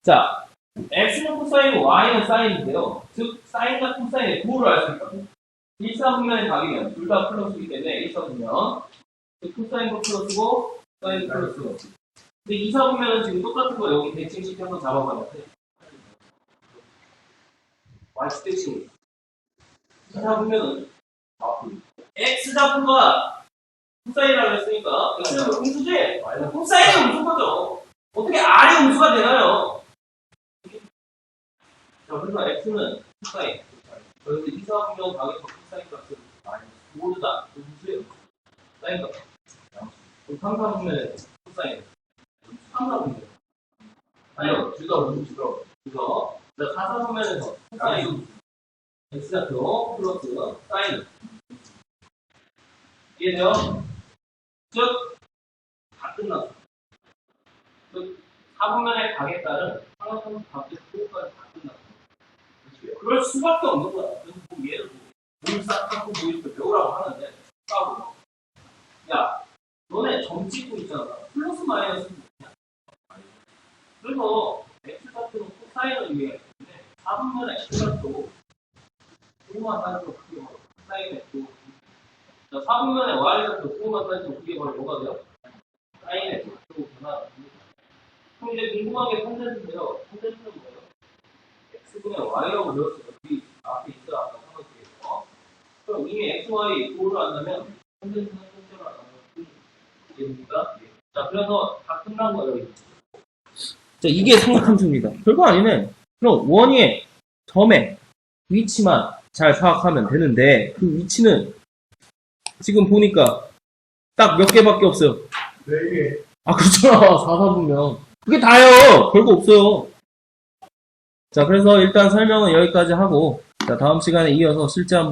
자, X는 코사인이고 Y는 사인인데요. 즉, 사인과 코사인의 부호를 알 수 있거든요. 1, 4분면의 각이면 둘 다 플러스이기 때문에 1, 4분면 코사인도 플러스고 사인도 플러스고 근데 2, 4분면은 지금 똑같은 거 여기 대칭시켜서 잡아봐야 돼. Y축 대칭 2, 4분면은 X좌표가 코사인이라고 했으니까 X는 음수지? 코사인이 음수인 거죠. 어떻게 R이 음수가 되나요? 자, 그래서 X는 코사인. 그래서 2, 4분면 각에서 코사인 값을 모두 다 음수예요. 사인 값. 3사분면에 코사인. 3사분면. 아니요, 주더. 자, 4사분면에서 코사인. x좌표 플러스 사인. 이해돼요? 즉, 다 끝났어. 즉, 4분면의 각에 따른 삼각형의 값의 수까지 다 끝났어. 그럴 수밖에 없는 거야. 그래서 뭐 얘를 뭘 싹하고 보이니까 배우라고 하는데, 싸우고. 야, 너네 점 찍고 있잖아. 플러스 마이너스 뭐냐? 그래서 x좌표는 코사인을 의미하기 때문에 4분면의 x좌표 조금만 따지고 그게 바로 사인의 조. 자, 4분면의 y좌표 조금만 따지고 그게 바로 뭐가 돼요? 사인의 조 변화. 그럼 이제 궁금한 게 컨텐츠인데요. 컨텐츠는 뭐예요? x분의 y라고 배웠어요. 여기 앞에 있어야 한다고 생각해요. 그럼 이미 x, y 조를 안다면 컨텐츠는 컨텐츠를 안다면 이해됩니까? 자, 그래서 다 끝난 거예요. 자, 이게 삼각함수입니다. 별거 아니네. 그럼 원위의 점의 위치만 잘 파악하면 되는데 그 위치는 지금 보니까 딱 몇 개밖에 없어요. 4개. 아, 그렇잖아. 4사분면. 그게 다예요. 별거 없어요. 자, 그래서 일단 설명은 여기까지 하고 자, 다음 시간에 이어서 실제 한번